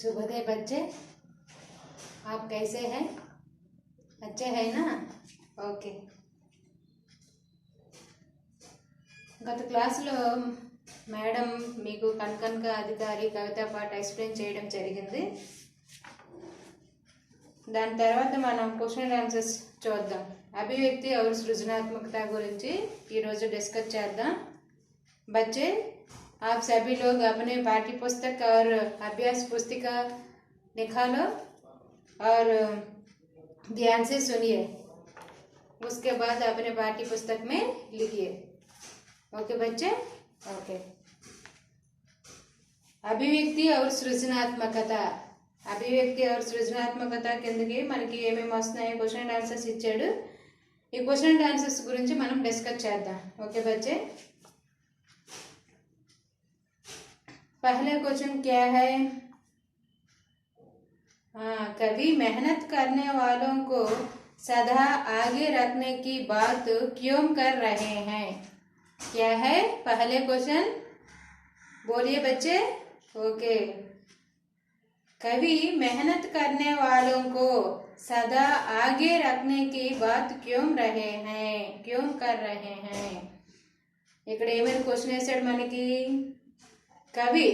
शुभोदय बच्चे, आप कैसे हैं? अच्छे हैं ना? ఓకే. గత క్లాసులో మేడం మీకు కనకనక అధికారి కవితా పాట ఎక్స్ప్లెయిన్ చేయడం జరిగింది. దాని తర్వాత మనం క్వశ్చన్ అండ్ ఆన్సర్స్ చూద్దాం. అభివ్యక్తి और सृजनात्मकता గురించి ఈరోజు డిస్కస్ చేద్దాం. बच्चे, आप सभी लोग अपने पाठ्य पुस्तक और अभ्यास पुस्तिका निकालो और ध्यान से सुनिए. उसके बाद अपने पाठ्य पुस्तक में लिखिए. ओके बच्चे? ओके. అభివ్యక్తి और సృజనాత్మకత. అభివ్యక్తి और సృజనాత్మకత కిందకి మనకి ఏమేమి వస్తున్నాయో క్వశ్చన్ అండ్ ఆన్సర్స్ ఇచ్చాడు. ఈ క్వశ్చన్ అండ్ ఆన్సర్స్ గురించి మనం డిస్కస్ చేద్దాం. ఓకే बच्चे? पहले क्वेश्चन क्या है? कवि मेहनत करने वालों को सदा आगे रखने की बात क्यों कर रहे हैं? क्या है पहले क्वेश्चन? बोलिए बच्चे. ओके. कवि मेहनत करने वालों को सदा आगे रखने की बात क्यों कर रहे हैं? ఇక్కడ ఏమైనా క్వశ్చన్ వేసాడు మనకి. कवि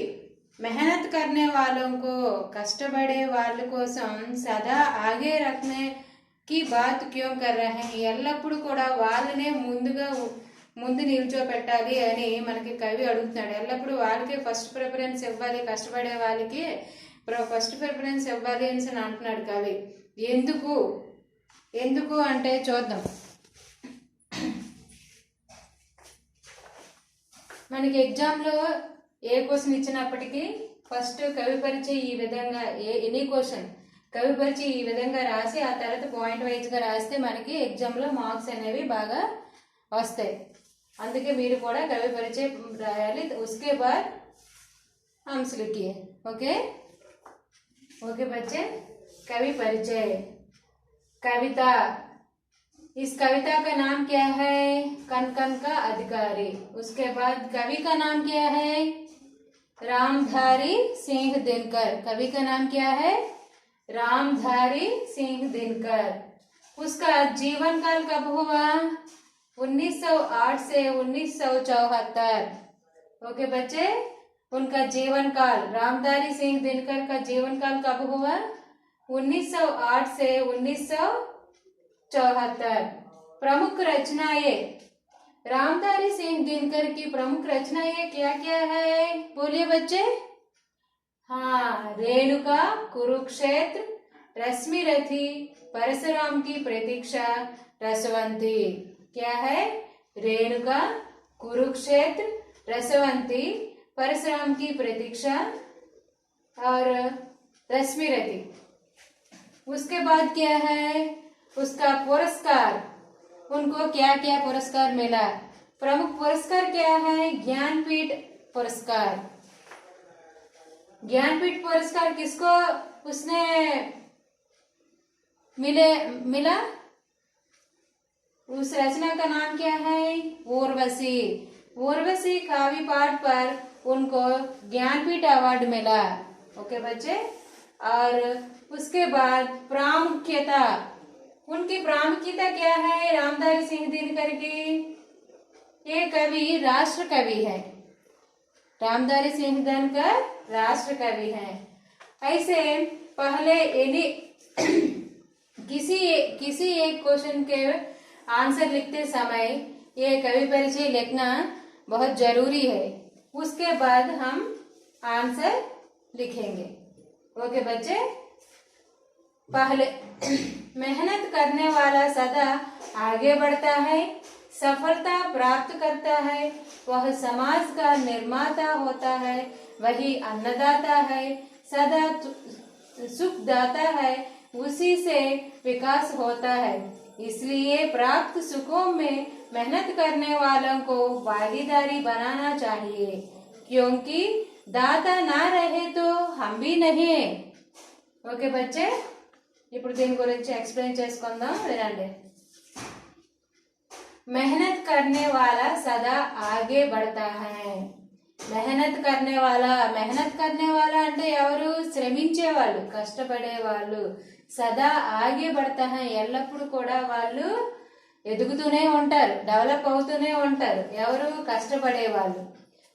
मेहनत करने वालों को कष्टपड़े వాళ్ళ కోసం సదా ఆగే రఖనే की बात क्यों कर रहे हैं? ఎల్లప్పుడు కూడా వాళ్ళనే ముందు నిల్చోపెట్టాలి అని మనకి కవి అడుగుతున్నాడు. ఎల్లప్పుడు వాళ్ళకి ఫస్ట్ ప్రిఫరెన్స్ ఇవ్వాలి, కష్టపడే వాళ్ళకి ఫస్ట్ ప్రిఫరెన్స్ ఇవ్వాలి అని అంటున్నాడు కవి. ఎందుకు అంటే చూద్దాం. మనకి ఎగ్జామ్లో ఏ క్వశ్చన్ ఇచ్చినప్పటికీ ఫస్ట్ కవి పరిచయం ఈ విధంగా ఎనీ క్వశ్చన్ కవి పరిచయం ఈ విధంగా రాసి ఆ తర్వాత పాయింట్ వైజ్గా రాస్తే మనకి ఎగ్జామ్లో మార్క్స్ అనేవి బాగా వస్తాయి. అందుకే మీరు కూడా కవి పరిచయం రాయాలి. उसके बाद आंसर लिखिए. ओके ओके बच्चे. कवि परिचय. कविता. इस कविता का नाम क्या है? कनकनका अधिकारी. उसके बाद कवि का नाम क्या है? रामधारी सिंह दिनकर. कवि का नाम क्या है? रामधारी सिंह दिनकर. उसका जीवन काल कब हुआ? 1908 से 1974. ओके बच्चे. उनका जीवन काल, रामधारी सिंह दिनकर का जीवन काल कब हुआ? 1908 से 1974. प्रमुख रचनाएं. रामधारी सिंह दिनकर की प्रमुख रचनाएं क्या क्या है? बोलिए बच्चे. हाँ, रेणुका, कुरुक्षेत्र, रश्मि रथी, परशुराम की प्रतीक्षा, रसवंती. क्या है? रेणुका, कुरुक्षेत्र, रसवंती, परशुराम की प्रतीक्षा और रश्मि रथी. उसके बाद क्या है? उसका पुरस्कार. उनको क्या क्या पुरस्कार मिला? प्रमुख पुरस्कार क्या है? ज्ञानपीठ पुरस्कार. ज्ञानपीठ पुरस्कार किसको उसने मिला? उस रचना का नाम क्या है? उर्वशी. उर्वशी काव्य पाठ पर उनको ज्ञानपीठ अवार्ड मिला. ओके बच्चे. और उसके बाद प्रामुख्यता. उनकी प्रामुख्यता क्या है? रामधारी सिंह दिनकर की ये कवि राष्ट्र कवि है. रामधारी सिंह दिनकर राष्ट्र कवि है. ऐसे पहले किसी एक क्वेश्चन के आंसर लिखते समय ये कवि परिचय लिखना बहुत जरूरी है. उसके बाद हम आंसर लिखेंगे. ओके बच्चे. पहले मेहनत करने वाला सदा आगे बढ़ता है, सफलता प्राप्त करता है. वह समाज का निर्माता होता है, वही अन्नदाता है, सदा सुख दाता है, उसी से विकास होता है. इसलिए प्राप्त सुखों में मेहनत करने वालों को भागीदारी बनाना चाहिए, क्योंकि दाता ना रहे तो हम भी नहीं. ओके बच्चे. ఇప్పుడు దీని గురించి ఎక్స్ప్లెయిన్ చేసుకుందాం. వినండి. मेहनत करने वाला सदा आगे बढ़ता है. మెహనత్ కర్నే వాలా అంటే ఎవరు? శ్రమించే వాళ్ళు, కష్టపడే వాళ్ళు. సదా ఆగే బడతా హై, ఎల్లప్పుడు కూడా వాళ్ళు ఎదుగుతూనే ఉంటారు, డెవలప్ అవుతూనే ఉంటారు. ఎవరు? కష్టపడే వాళ్ళు.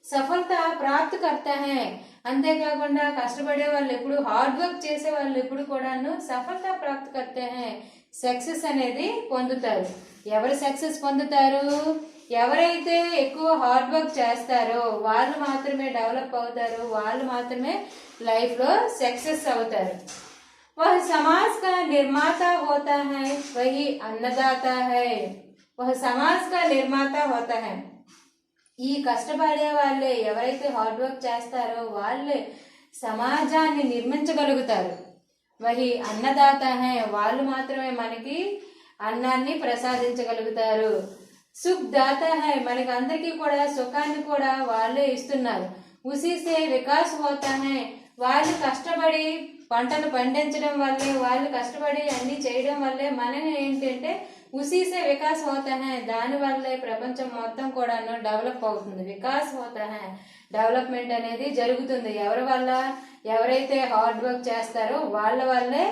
సఫలత ప్రాప్తి కర్తా హై, అంతేకాకుండా కష్టపడే వాళ్ళు ఎప్పుడు, హార్డ్ వర్క్ చేసే వాళ్ళు ఎప్పుడు కూడాను సఫలత ప్రాప్తి కర్తే హై, సక్సెస్ అనేది పొందుతారు. ఎవరు సక్సెస్ పొందుతారు? ఎవరైతే ఎక్కువ హార్డ్ వర్క్ చేస్తారో వాళ్ళు మాత్రమే డెవలప్ అవుతారు, వాళ్ళు మాత్రమే లైఫ్ లో సక్సెస్ అవుతారు. वह समाज का निर्माता होता है, वही अन्नदाता है. वह समाज का निर्माता होता है. ఈ కష్టపడే వాళ్ళే, ఎవరైతే హార్డ్ వర్క్ చేస్తారో వాళ్ళే సమాజాన్ని నిర్మించగలుగుతారు. వహి అన్నదాత హై, వాళ్ళు మాత్రమే మనకి అన్నాన్ని ప్రసాదించగలుగుతారు. సుఖ్ దాత హై, మనకి అందరికీ కూడా సుఖాన్ని కూడా వాళ్ళే ఇస్తున్నారు. ఉసి సే వికాస్ హోతా హై, వాళ్ళు కష్టపడి పంటలు పండించడం వల్లే, వాళ్ళు కష్టపడి అన్ని చేయడం వల్లే మనం ఏంటంటే ఉసీసే వికాస్ హోతా హై, దాని వల్లే ప్రపంచం మొత్తం కూడాను డెవలప్ అవుతుంది. వికాస్ హోతా హై, డెవలప్మెంట్ అనేది జరుగుతుంది. ఎవరి వల్ల? ఎవరైతే హార్డ్ వర్క్ చేస్తారో వాళ్ళ వల్లే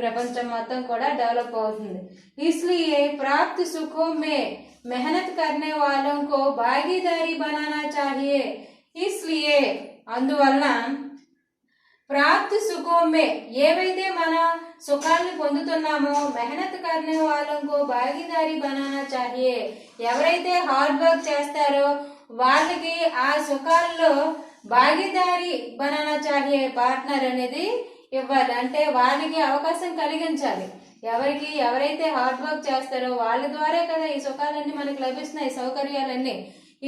ప్రపంచం మొత్తం కూడా డెవలప్ అవుతుంది. इसलिए प्राप्त सुखों में मेहनत करने वालों को भागीदारी बनाना चाहिए. इसलिए అందువలన ప్రాప్తి సుఖోమే, ఏవైతే మన సుఖాన్ని పొందుతున్నామో మెహనత్ కర్నే వాళ్ళకు భాగీదారీ బనానా చాహియే, ఎవరైతే హార్డ్ వర్క్ చేస్తారో వాళ్ళకి ఆ సుఖాల్లో భాగీదారీ బనానా చాహియే, పార్ట్నర్ అనేది ఇవ్వాలి. అంటే వాళ్ళకి అవకాశం కలిగించాలి. ఎవరైతే హార్డ్ వర్క్ చేస్తారో వాళ్ళ ద్వారా కదా ఈ సుఖాలన్నీ మనకి లభిస్తున్నాయి, సౌకర్యాలన్నీ.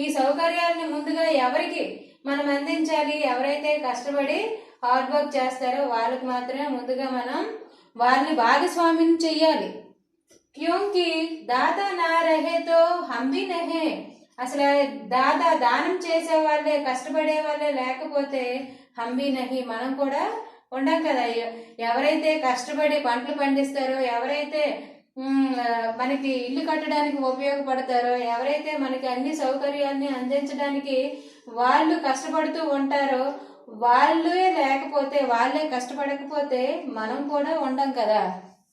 ఈ సౌకర్యాలని ముందుగా ఎవరికి మనం అందించాలి? ఎవరైతే కష్టపడి హార్డ్ వర్క్ చేస్తారో వాళ్ళకి మాత్రమే ముందుగా మనం వాళ్ళని భాగస్వామ్యం చెయ్యాలి. క్యూంకి దాతా నా రహేతో హమ్ భీ నహే, అసలు దానం చేసే వాళ్ళే, కష్టపడే వాళ్ళే లేకపోతే హమ్ భీ నహి, మనం కూడా ఉండం కదా. ఎవరైతే కష్టపడి పంటలు పండిస్తారో, ఎవరైతే మనకి ఇల్లు కట్టడానికి ఉపయోగపడతారో, ఎవరైతే మనకి అన్ని సౌకర్యాన్ని అందించడానికి వాళ్ళు కష్టపడుతూ ఉంటారో వాళ్ళే లేకపోతే, వాళ్ళే కష్టపడకపోతే మనం కూడా ఉండం కదా.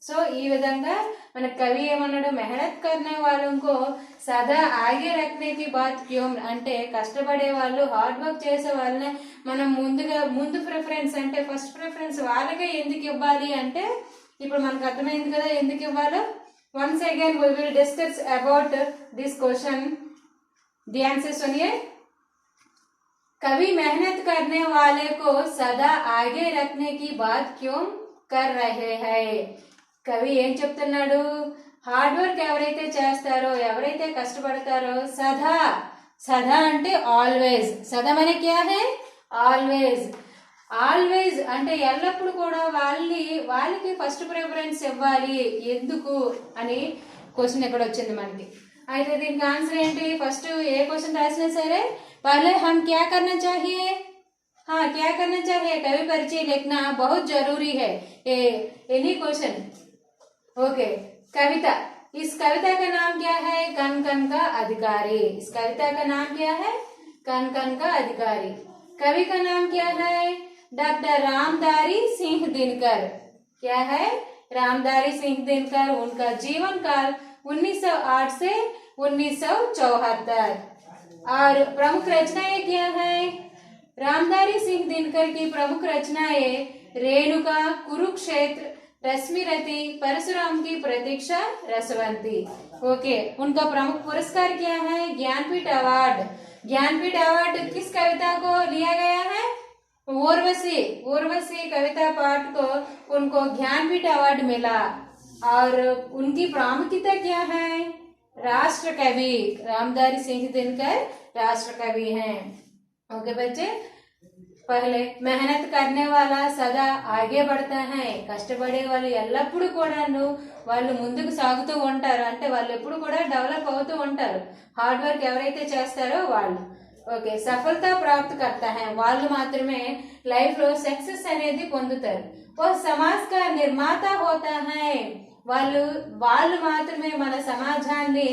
సో ఈ విధంగా మన కవి ఏమన్నాడు? మెహనత్ కర్నే వాళ్ళకు సదా ఆగే రఖనేకి బాత్ క్యోం, అంటే కష్టపడే వాళ్ళు, హార్డ్ వర్క్ చేసే వాళ్ళనే మనం ముందు ప్రిఫరెన్స్, అంటే ఫస్ట్ ప్రిఫరెన్స్ వాళ్ళకే ఎందుకు ఇవ్వాలి అంటే ఇప్పుడు మనకు అర్థమైంది కదా ఎందుకు ఇవ్వాలో. Once again we will discuss about this question. The answer सुनिए. कवि मेहनत करने वाले को सदा आगे रखने की बात क्यों कर रहे हैं? కవి ఏం చెప్తున్నాడు? హార్డ్ వర్క్ ఎవరైతే చేస్తారో, ఎవరైతే కష్టపడతారో, సదా అంటే ఆల్వేజ్, సదా మన క్యా హై? ఆల్వేజ్ అంటే ఎల్లప్పుడు కూడా వాళ్ళకి ఫస్ట్ ప్రిఫరెన్స్ ఇవ్వాలి. ఎందుకు అని క్వశ్చన్ ఎక్కడ వచ్చింది మనకి. అయితే దీనికి ఆన్సర్ ఏంటి? ఫస్ట్ ఏ క్వశ్చన్ రాసినా సరే पहले हम क्या करना चाहिए? हाँ, क्या करना चाहिए? कवि परिचय लिखना बहुत जरूरी है. Any question. ओके, कविता. इस कविता का नाम क्या है? कन कन का अधिकारी. इस कविता का नाम क्या है? कन कन का अधिकारी. कवि का नाम क्या है? डॉक्टर रामधारी सिंह दिनकर. क्या है? रामधारी सिंह दिनकर. उनका जीवन काल 1908 से 1974. और प्रमुख रचनाएं क्या है? रामधारी सिंह दिनकर की प्रमुख रचनाएं रेणुका, कुरुक्षेत्र, रश्मिरति, परशुराम की प्रतीक्षा, रसवंती. ओके, उनका प्रमुख पुरस्कार क्या है? ज्ञानपीठ अवार्ड. ज्ञानपीठ अवार्ड किस कविता को लिया गया है? उर्वशी कविता पाठ को उनको ज्ञानपीठ अवार्ड मिला. और उनकी प्रामुख्यता क्या है? राष्ट्र कवि. रामधारी सिंह दिनकर राष्ट्र कवि हैं. ओके बच्चे, पहले मेहनत करने वाला సదా ఆగే పడతా హై, కష్టపడే వాళ్ళు ఎల్లప్పుడూ కూడాను వాళ్ళు ముందుకు సాగుతూ ఉంటారు, అంటే వాళ్ళు ఎప్పుడు కూడా డెవలప్ అవుతూ ఉంటారు. హార్డ్ వర్క్ ఎవరైతే చేస్తారో వాళ్ళు. ఓకే, సఫలత ప్రాప్తి కర్తా హై, వాళ్ళు మాత్రమే లైఫ్ లో సక్సెస్ అనేది పొందుతారు. वो समाज का निर्माता होता है, వాళ్ళు వాళ్ళు మాత్రమే మన సమాజాన్ని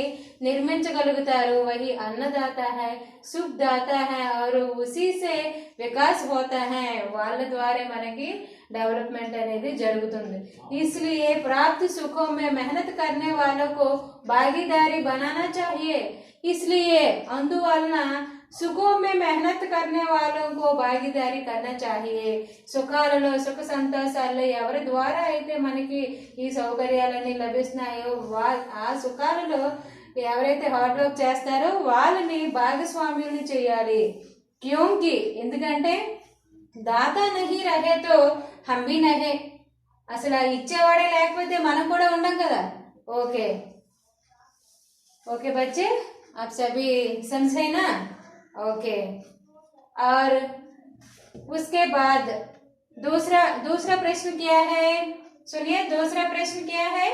నిర్మించగలుగుతారు. वही अन्नदाता है, सुखदाता है और उसी से विकास होता है. వాళ్ళ ద్వారా మనకి डेवलपमेंट అనేది జరుగుతుంది. इसलिए प्राप्त सुखों में मेहनत करने वालों को भागीदारी बनाना चाहिए. इसलिए అందువలన సుఖం మే మెహనత్ కర్నే వాళ్ళకు భాగీదారీ కన్నా చాహియే. సుఖాలలో సుఖ సంతోషాల్లో ఎవరి ద్వారా అయితే మనకి ఈ సౌకర్యాలన్నీ లభిస్తున్నాయో ఆ సుఖాలలో ఎవరైతే హార్డ్ వర్క్ చేస్తారో వాళ్ళని భాగస్వామ్యుల్ని చేయాలి. క్యోంకి ఎందుకంటే దాతా నహీ రహేతో హంబీ నహే. అసలు ఇచ్చేవాడే లేకపోతే మనం కూడా ఉండం కదా. ఓకే ओके बच्चे, आप सभी समझे ना. ओके, और उसके बाद दूसरा प्रश्न क्या है, सुनिए. दूसरा प्रश्न क्या है,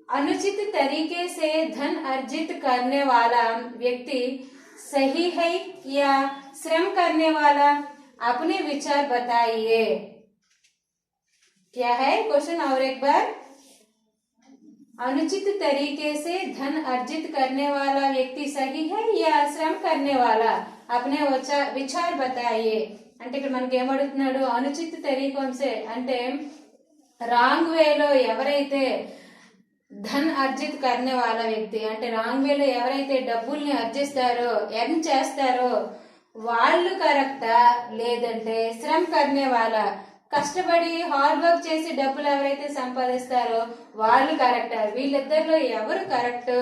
अनुचित तरीके से धन अर्जित करने वाला व्यक्ति सही है या श्रम करने वाला? अपने विचार बताइए. क्या है क्वेश्चन, और एक बार. अनुचित तरीके से धन अर्जित करने वाला व्यक्ति सही है या श्रम करने वाला? अपने विचार बताइए. అంటే ఇక్కడ మనకి ఏమడుగుతున్నాడు, అనుచిత తరీకంసే అంటే రాంగ్ వేలో ఎవరైతే ధన్ అర్జిత్ కర్నే వాళ్ళ వ్యక్తి అంటే రాంగ్ వేలో ఎవరైతే డబ్బుల్ని అర్జిస్తారో ఎర్న్ చేస్తారో వాళ్ళు కరెక్టా, లేదంటే శ్రమ కర్నే వాళ్ళ కష్టపడి హార్డ్ వర్క్ చేసి డబ్బులు ఎవరైతే సంపాదిస్తారో వాళ్ళు కరెక్టా? వీళ్ళిద్దరిలో ఎవరు కరెక్ట్?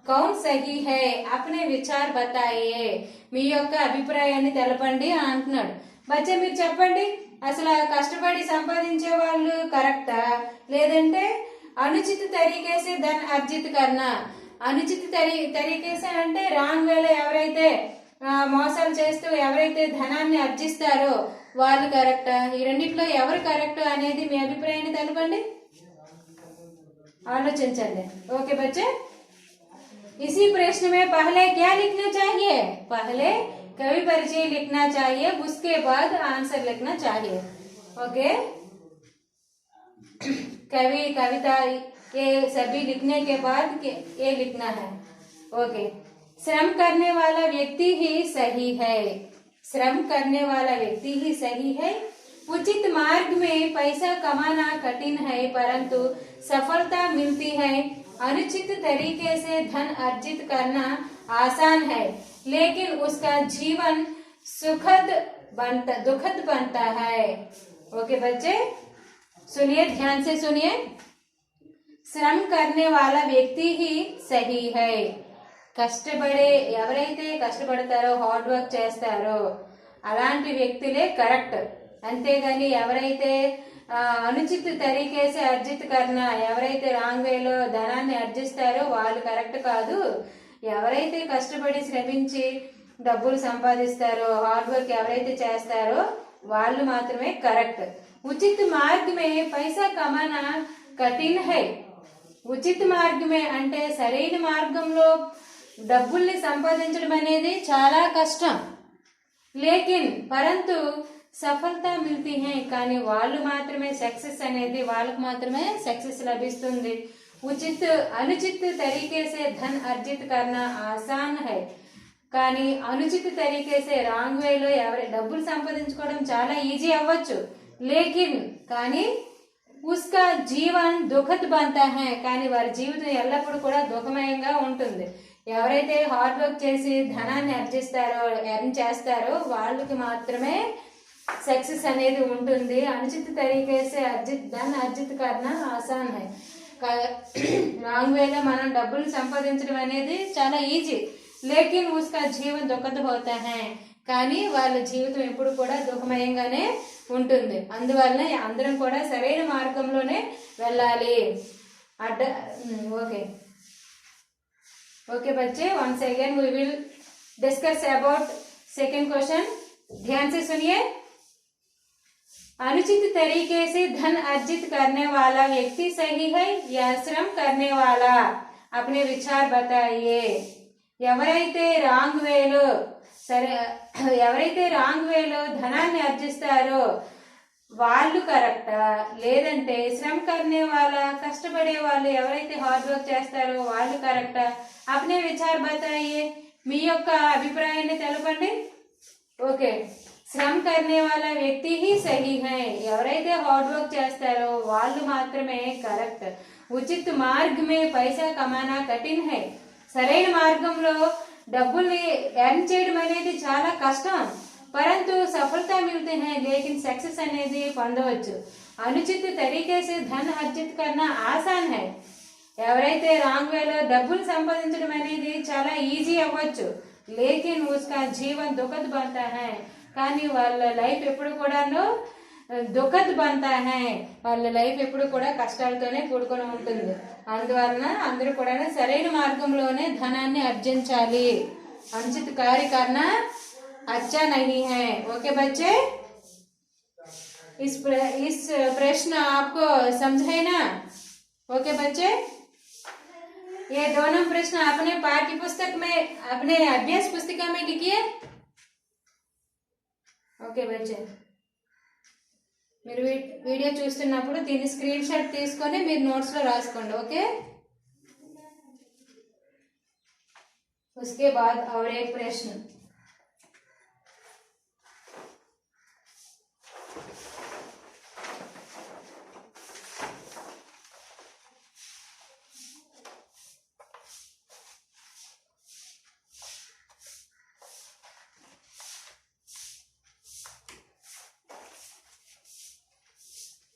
కౌన్ సహీ హై, అప్నే విచార్ బతాయే. మీ యొక్క అభిప్రాయాన్ని తెలపండి అని అంటున్నాడు. బచ్చా మీరు చెప్పండి, అసలు కష్టపడి సంపాదించే వాళ్ళు కరెక్టా, లేదంటే అనుచిత తరీకేసే ధన్ అర్జిత్ కర్నా? అనుచిత తరీకేసే అంటే రాంగ్ వేలో ఎవరైతే మోసాలు చేస్తూ ఎవరైతే ధనాన్ని అర్జిస్తారో వాళ్ళు కరెక్టా? ఈ రెండిట్లో ఎవరు కరెక్ట్ అనేది మీ అభిప్రాయాన్ని తెలపండి, ఆలోచించండి. ఓకే बच्चे, इसी प्रश्न में पहले क्या लिखना चाहिए? पहले कवि परिचय लिखना चाहिए, उसके बाद आंसर लिखना चाहिए. ओके, कवि कविता ये सभी लिखने के बाद ये लिखना है. ओके, श्रम करने वाला व्यक्ति ही सही है. श्रम करने वाला व्यक्ति ही सही है. उचित मार्ग में पैसा कमाना कठिन है परंतु सफलता मिलती है. अनुचित तरीके से धन अर्जित करना आसान है लेकिन उसका जीवन दुखद बनता है. ओके बच्चे, सुनिए, ध्यान से सुनिए. श्रम करने वाला व्यक्ति ही सही है. కష్టపడే ఎవరైతే కష్టపడతారో హార్డ్ వర్క్ చేస్తారో అలాంటి వ్యక్తులే కరెక్ట్. అంతేగాని ఎవరైతే అనుచిత తరీకేసే అర్జిత్ కర్నా ఎవరైతే రాంగ్ వేలో ధనాన్ని అర్జిస్తారో వాళ్ళు కరెక్ట్ కాదు. ఎవరైతే కష్టపడి శ్రమించి డబ్బులు సంపాదిస్తారో హార్డ్ వర్క్ ఎవరైతే చేస్తారో వాళ్ళు మాత్రమే కరెక్ట్. ఉచిత మార్గమే పైసా కమానా కఠిన్ హై. ఉచిత మార్గమే అంటే సరైన మార్గంలో డబ్బుల్ని సంపాదించడం అనేది చాలా కష్టం. లేకిన్ పరంతు సఫలత మిల్తీ హై, కానీ వాళ్ళు మాత్రమే సక్సెస్ అనేది వాళ్ళకు మాత్రమే సక్సెస్ లభిస్తుంది. అనుచిత తరీకేసే ధన్ అర్జిత్ కర్నా ఆసాన్ హై, కానీ అనుచిత తరీకేసే రాంగ్ వేలో డబ్బులు సంపాదించుకోవడం చాలా ఈజీ అవ్వచ్చు. లేకిన్ కానీ ఉస్కా జీవన్ దుఃఖద్ బంతా హై, కానీ వారి జీవితం ఎల్లప్పుడూ కూడా దుఃఖమయంగా ఉంటుంది. ఎవరైతే హార్డ్ వర్క్ చేసి ధనాన్ని అర్జిస్తారో ఎర్న్ చేస్తారో వాళ్ళకి మాత్రమే సక్సెస్ అనేది ఉంటుంది. అనుచిత తరీకేసే ధన్ అర్జిత్ కర్నా ఆసాన్ హై. రాంగ్ వేలో మనం డబ్బులు సంపాదించడం అనేది చాలా ఈజీ. లేకిన్ ఉస్కా జీవన్ దుఃఖద్ హోతా హై, కానీ వాళ్ళ జీవితం ఎప్పుడు కూడా దుఃఖమయంగానే ఉంటుంది. అందువల్ల అందరం కూడా సరైన మార్గంలోనే వెళ్ళాలి. ఓకే ओके बच्चे, once again we will discuss about second question. ध्यान से सुनिए. अनुचित तरीके से धन अर्जित करने वाला व्यक्ति सही है या श्रम करने वाला? अपने विचार बताइए. ఎవరైతే రాంగ్ వేలో ధనాన్ని అర్జిస్తారో వాళ్ళు కరెక్టా లేదంటే శ్రమ करने वाला కష్టపడే వాళ్ళు ఎవరైతే హార్డ్ వర్క్ చేస్తారో వాళ్ళు కరెక్టా अपने विचार बताइए మీ యొక్క అభిప్రాయాన్ని తెలపండి ఓకే శ్రమ करने वाला వ్యక్తి ही सही है ఎవరైతే హార్డ్ వర్క్ చేస్తారో వాళ్ళు మాత్రమే కరెక్ట్ ఉచిత మార్గం में पैसा कमाना कठिन है సరైన మార్గంలో డబ్బుల్ని ఎర్న్ చేయడం అనేది చాలా కష్టం परंतु सफलता मिलते हैं लेकिन सक्सेस అనేది పొందవచ్చు అనుచిత तरीके से धन अर्जित करना आसान है ఎవరైతే రాంగ్ వేలో డబ్బులు సంపాదించడం అనేది చాలా ఈజీ అవ్వచ్చు लेकिन उसका जीवन दुखद बनता है కానీ వాళ్ళ లైఫ్ ఎప్పుడు కూడాను దుఃఖద్ बनता है వాళ్ళ లైఫ్ ఎప్పుడు కూడా కష్టాలతోనే కూడుకొని ఉంటుంది అందువలన అందరూ కూడా సరైన మార్గంలోనే ధనాన్ని ఆర్జించాలి అనుచిత కార్య करना अच्छा नहीं है ओके बच्चे इस प्रश्न आपको समझे ना ओके बच्चे ये दोनों प्रश्न अपने पाठ्य पुस्तक में अपने अभ्यास पुस्तिका में लिखिए ओके बच्चे మీరు వీడియో చూస్తున్నప్పుడు దీన్ని స్క్రీన్ షాట్ తీసుకొని మీరు నోట్స్ లో రాసుకోండి ఓకే उसके बाद और एक प्रश्न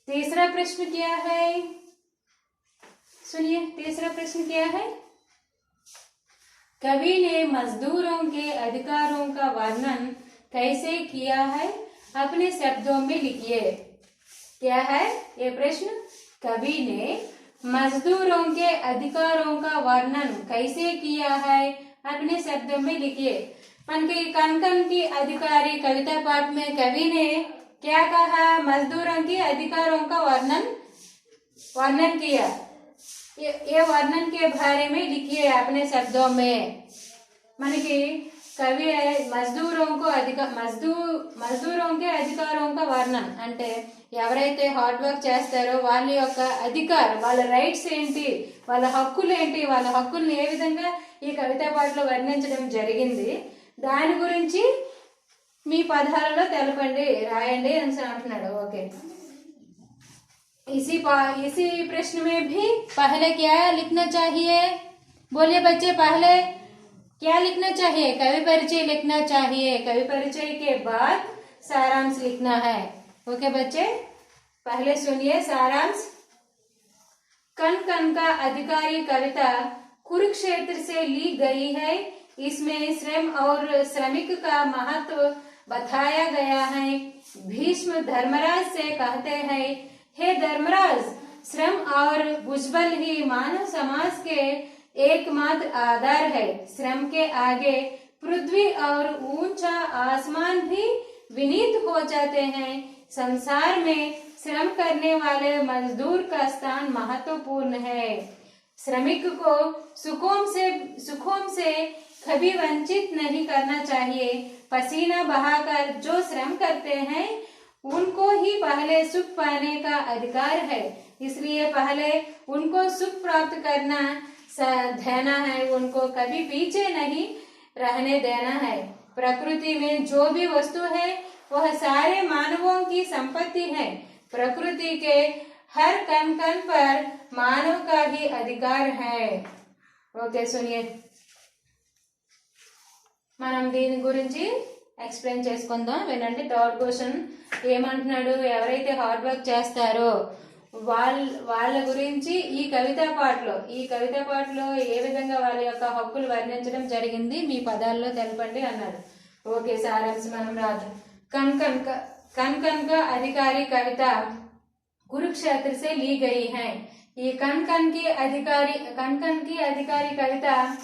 तीसरा प्रश्न क्या है सुनिए तीसरा प्रश्न क्या है कवि ने मजदूरों के अधिकारों का वर्णन कैसे किया है अपने शब्दों में लिखिए क्या है ये प्रश्न कवि ने मजदूरों के अधिकारों का वर्णन कैसे किया है अपने शब्दों में लिखिए मन की कन कन की अधिकारी कविता पाठ में कवि ने क्या कहा मजदूरों के अधिकारों का वर्णन किया ये वर्णन के बारे में लिखिए अपने शब्दों में मन की कवि मजदूरों के अधिकारों का वर्णन అంటే ఎవరైతే హార్డ్ వర్క్ చేస్తారో వాళ్ళ యొక్క అధికారం వాళ్ళ రైట్స్ ఏంటి వాళ్ళ హక్కులు ఏంటి వాళ్ళ హక్కుల్ని ఏ విధంగా ఈ కవితా పాటలో వర్ణించడం జరిగింది దాని గురించి మీ పదాలలో తెలపండి రాయండి అని అంటున్నాడు ఓకే इसी प्रश्न में भी पहले क्या लिखना चाहिए बोलिए बच्चे पहले क्या लिखना चाहिए कवि परिचय लिखना चाहिए कवि परिचय के बाद सारांश लिखना है ओके बच्चे पहले सुनिए सारांश कन कन का अधिकारी कविता कुरुक्षेत्र से ली गई है इसमें श्रम और श्रमिक का महत्व बताया गया है भीष्म धर्मराज से कहते हैं हे धर्मराज श्रम और भुजबल ही मानव समाज के एकमात्र आधार है श्रम के आगे पृथ्वी और ऊंचा आसमान भी विनीत हो जाते हैं संसार में श्रम करने वाले मजदूर का स्थान महत्वपूर्ण है श्रमिक को सुखों से कभी वंचित नहीं करना चाहिए पसीना बहाकर जो श्रम करते हैं उनको ही पहले सुख पाने का अधिकार है इसलिए पहले उनको सुख प्राप्त करना देना है उनको कभी पीछे नहीं रहने देना है प्रकृति में जो भी वस्तु है वह सारे मानवों की संपत्ति है प्रकृति के हर कण कण पर मानव का ही अधिकार है ओके सुनिए మనం దీని గురించి ఎక్స్ప్లెయిన్ చేసుకుందాం వినండి థర్డ్ క్వశ్చన్ ఏమంటున్నాడు ఎవరైతే హార్డ్ వర్క్ చేస్తారో వాళ్ళ గురించి ఈ కవితా పాటలో ఏ విధంగా వాళ్ళ యొక్క హక్కులు వర్ణించడం జరిగింది మీ పదాల్లో తెలపండి అన్నాడు ఓకే సారాంశం మనం రాద్దాం कन कन का अधिकारी कविता कुरुक्षेत्र से ली गई है ये कन कन की अधिकारी कविता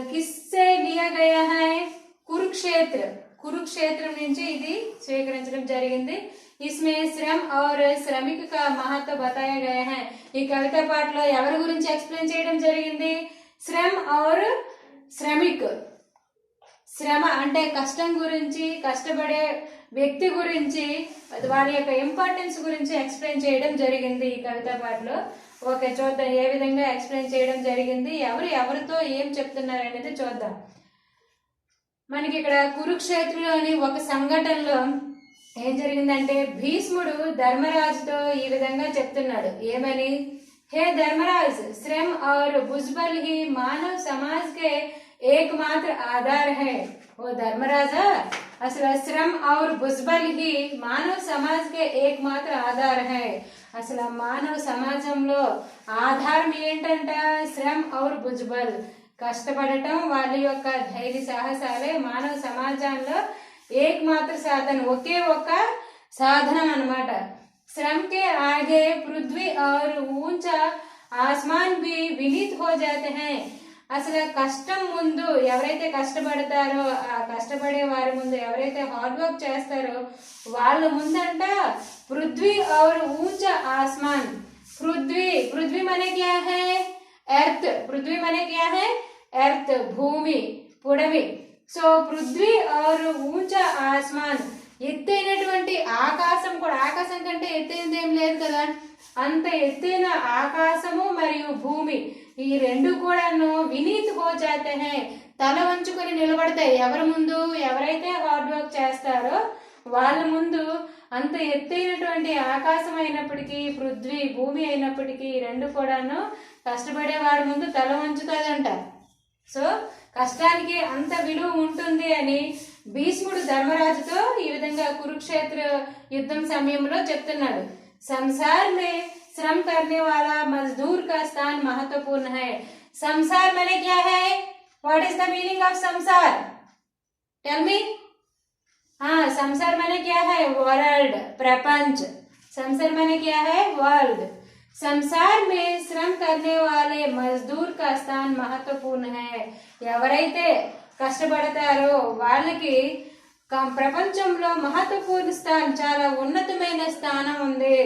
किससे लिया गया है कुरुक्षेत्र నుంచి ఇది స్వీకరించడం జరిగింది इसमें श्रम और श्रमिक का महत्व बताया गया है ఈ కవితా పాటలో ఎవరి గురించి ఎక్స్ప్లెయిన్ చేయడం జరిగింది శ్రమ్ और श्रमिक శ్రమ అంటే కష్టం గురించి, కష్టపడే వ్యక్తి గురించి, వారి యొక్క ఇంపార్టెన్స్ గురించి ఎక్స్ప్లెయిన్ చేయడం జరిగింది ఈ కవితా పాటలో. ఓకే, చూద్దాం ఏ విధంగా ఎక్స్ప్లెయిన్ చేయడం జరిగింది, ఎవరితో ఏం చెప్తున్నారు అనేది చూద్దాం. మనకి ఇక్కడ కురుక్షేత్రంలోని ఒక సంఘటనలో ఏం జరిగిందంటే, భీష్ముడు ధర్మరాజుతో ఈ విధంగా చెప్తున్నాడు. ఏమని? हे धर्मराज, श्रम और भुजबल ही मानव समाज के एकमात्र आधार है. ओ धर्मराजा, असल श्रम और भुजबल ही मानव समाज के एकमात्र आधार है. అసలు మానవ సమాజంలో ఆధారం ఏంటంట? శ్రమ్ ఔర్ భుజ్బల్, కష్టపడటం, వాళ్ళ యొక్క ధైర్య సాహసాలే మానవ సమాజంలో ఏకమాత్ర సాధన, ఒకే ఒక సాధనం అన్నమాట. श्रम के आगे पृथ्वी और ऊंचा आसमान भी विनीत हो जाते हैं. అసలు కష్టం ముందు ఎవరైతే కష్టపడతారో, ఆ కష్టపడే వారి ముందు, ఎవరైతే హార్డ్ వర్క్ చేస్తారో వాళ్ళ ముందంట పృథ్వీ और ऊंचा आसमान. पृथ्वी माने क्या है? ఎర్త్. పృథ్వీ माने क्या है? ఎర్త్, భూమి, పుడమి. సో పృథ్వీ और ऊंचा आसमान, ఎత్తైనటువంటి ఆకాశం కూడా, ఆకాశం కంటే ఎత్తైనది ఏం లేదు కదా, అంత ఎత్తైన ఆకాశము మరియు భూమి, ఈ రెండు కూడాను వినీత్ హో జాతే హై, తల వంచుకొని నిలబడతాయి. ఎవరి ముందు? ఎవరైతే హార్డ్ వర్క్ చేస్తారో వాళ్ళ ముందు. అంత ఎత్తైనటువంటి ఆకాశం అయినప్పటికీ, పృథ్వీ భూమి అయినప్పటికీ, రెండు కూడాను కష్టపడే వాడి ముందు తల వంచుతాదంట. సో కష్టానికి అంత విలువ ఉంటుంది అని భీష్ముడు ధర్మరాజుతో ఈ విధంగా కురుక్షేత్ర యుద్ధం సమయంలో చెప్తున్నాడు. సంసార్ మే श्रम करने वाला मजदूर का स्थान महत्वपूर्ण है. संसार माने क्या है? What is the meaning of sansar? Tell me. हाँ, संसार माने क्या है? वर्ल्ड, प्रपंच. संसार माने क्या है? वर्ल्ड. संसार में श्रम करने वाले मजदूर का स्थान महत्वपूर्ण है. ఎవరైతే కష్టపడతారో వాళ్ళకి ప్రపంచంలో మహత్వపూర్ణ స్థానం, చాలా ఉన్నతమైన స్థానం ఉంది.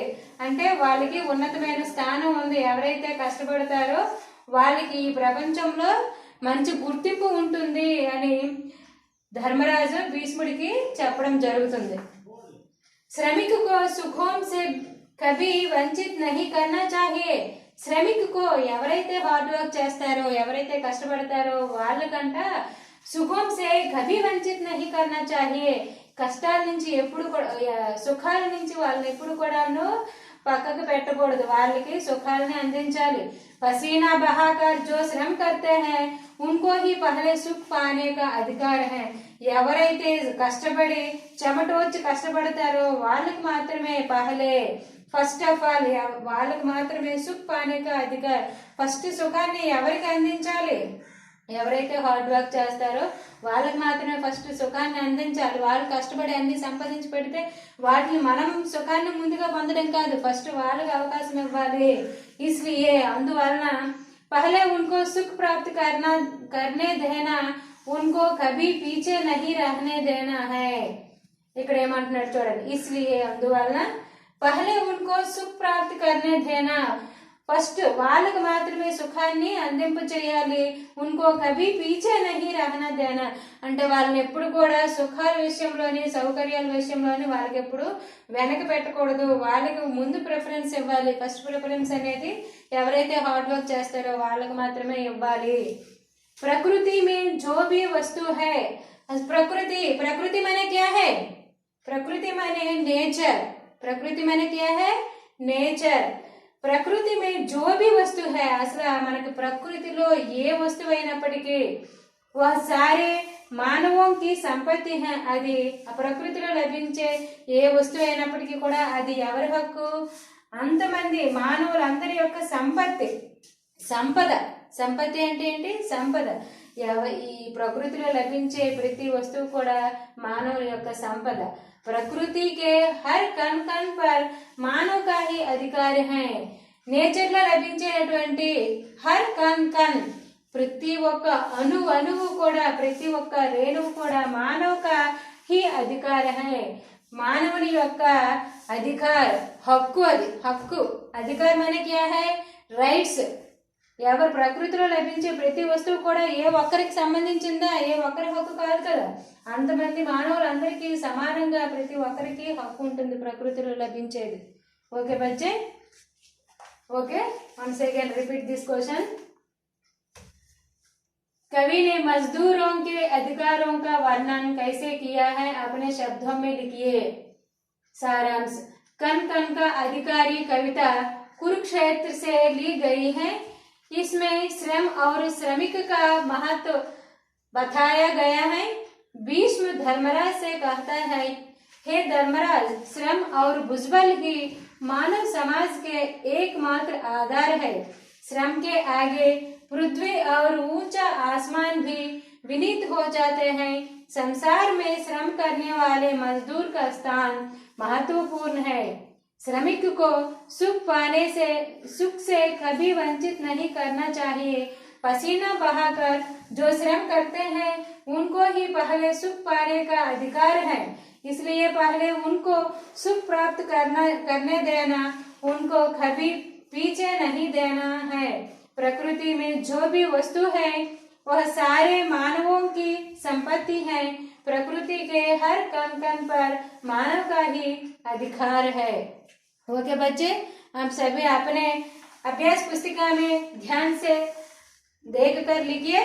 అంటే వాళ్ళకి ఉన్నతమైన స్థానం ఉంది. ఎవరైతే కష్టపడతారో వాళ్ళకి ఈ ప్రపంచంలో మంచి గుర్తింపు ఉంటుంది అని ధర్మరాజు భీష్ముడికి చెప్పడం జరుగుతుంది. శ్రమిక్ కో సుఖోం సే కభీ వంచిత్ నహీ కర్నా చాహియే. శ్రమిక్ కో, ఎవరైతే హార్డ్ వర్క్ చేస్తారో, ఎవరైతే కష్టపడతారో వాళ్ళకంట సుఖం సే కభీ వంచిత్ నహీ కర్నా చాహియే, కష్టాల నుంచి ఎప్పుడు కూడా, సుఖాల నుంచి వాళ్ళని ఎప్పుడు కూడాను పక్కకు పెట్టకూడదు, వాళ్ళకి సుఖాలని అందించాలి. పసీనా బహాకర్ జో శ్రమ కర్తే హై ఉన్కో హీ పహలే సుఖ్ పానే కా అధికార్ హై. ఎవరైతే కష్టపడి చెమటోచ్చి కష్టపడతారో వాళ్ళకి మాత్రమే పహలే, ఫస్ట్ ఆఫ్ ఆల్ వాళ్ళకి మాత్రమే సుఖ్ పానే కా అధికార్. ఫస్ట్ సుఖాన్ని ఎవరికి అందించాలి? ఎవరైతే హార్డ్ వర్క్ చేస్తారో వాళ్ళకి మాత్రమే ఫస్ట్ సుఖాన్ని అందించాలి. వాళ్ళు కష్టపడి అన్ని సంపాదించి పెడితే వాటిని మనం సుఖాన్ని ముందుగా పొందడం కాదు, ఫస్ట్ వాళ్ళకి అవకాశం ఇవ్వాలి. ఇస్లియే, అందువలన పహలే ఉన్కో సుఖ్ ప్రాప్తి కర్నే దేనా ఉన్కో కభీ పీచే నహీ రహనే దేనా హై. ఇక్కడ ఏమంటున్నాడు చూడండి. ఇస్లియే, అందువలన పహలే ఉన్కో సుఖ్ ప్రాప్తి కర్నే దేనా, ఫస్ట్ వాళ్ళకి మాత్రమే సుఖాన్ని అందింప చేయాలి. ఉన్కో కభీ పీచే నహీ రహనా దేనా, అంటే వాళ్ళని ఎప్పుడు కూడా సుఖాల విషయంలోని, సౌకర్యాల విషయంలోని వాళ్ళకి ఎప్పుడు వెనక పెట్టకూడదు. వాళ్ళకి ముందు ప్రిఫరెన్స్ ఇవ్వాలి. ఫస్ట్ ప్రిఫరెన్స్ అనేది ఎవరైతే హార్డ్ వర్క్ చేస్తారో వాళ్ళకి మాత్రమే ఇవ్వాలి. ప్రకృతి మే జో భీ వస్తు హై, ప్రకృతి మానే క్యా హై? ప్రకృతి మానే నేచర్. ప్రకృతి మానే క్యా హై? నేచర్. ప్రకృతి మే జో భీ వస్తు హై, అసలు మనకి ప్రకృతిలో ఏ వస్తువు అయినప్పటికీ వహ సారే మానవం కి సంపత్తి హై, అది ఆ ప్రకృతిలో లభించే ఏ వస్తువు అయినప్పటికీ కూడా అది ఎవరి హక్కు? అంతమంది మానవులందరి యొక్క సంపత్తి, సంపద. సంపత్తి అంటే ఏంటి? సంపద. ఈ ప్రకృతిలో లభించే ప్రతి వస్తువు కూడా మానవుల యొక్క సంపద. ప్రకృతి కే హర్ కన్ కన్ పర్ మానవ కా హీ అధికారి హై. నేచర్ లో లభించేటువంటి హర్ కన్ కన్, ప్రతి ఒక్క అణువు కూడా, ప్రతి ఒక్క రేణువు కూడా మానవ కా హీ అధికార హై, మానవుని యొక్క అధికార్, హక్కు. అది హక్కు. అధికార్ మానే క్యా హై? రైట్స్. ఎవరు ప్రకృతిలో లభించే ప్రతి వస్తువు కూడా ఏ ఒక్కరికి సంబంధించిందా, ఏ ఒక్కరి హక్కు కాదు కదా. అంతమంది మానవులందరికీ సమానంగా ప్రతి ఒక్కరికి హక్కు ఉంటుంది ప్రకృతిలో లభించేది. ఓకే బच्चे, okay once again repeat this question. कवि ने मजदूरों के अधिकारों का वर्णन कैसे किया है, अपने शब्दों में लिखिए. सारांश. कण कण का अधिकारी कविता कुरुक्षेत्र से ली गई है. इसमें श्रम और श्रमिक का महत्व बताया गया है. भीष्म धर्मराज से कहता है, हे धर्मराज, श्रम और भुजबल ही मानव समाज के एकमात्र आधार है. श्रम के आगे पृथ्वी और ऊंचा आसमान भी विनीत हो जाते हैं. संसार में श्रम करने वाले मजदूर का स्थान महत्वपूर्ण है. श्रमिक को सुख से कभी वंचित नहीं करना चाहिए. पसीना बहाकर जो श्रम करते हैं उनको ही पहले सुख पाने का अधिकार है. इसलिए पहले उनको सुख प्राप्त करने देना, उनको कभी पीछे नहीं देना है. प्रकृति में जो भी वस्तु है वह सारे मानवों की संपत्ति है. प्रकृति के हर कण कण पर मानव का ही अधिकार है. ओके बच्चे, हम सभी अपने अभ्यास पुस्तिका में ध्यान से देख कर लिखिए.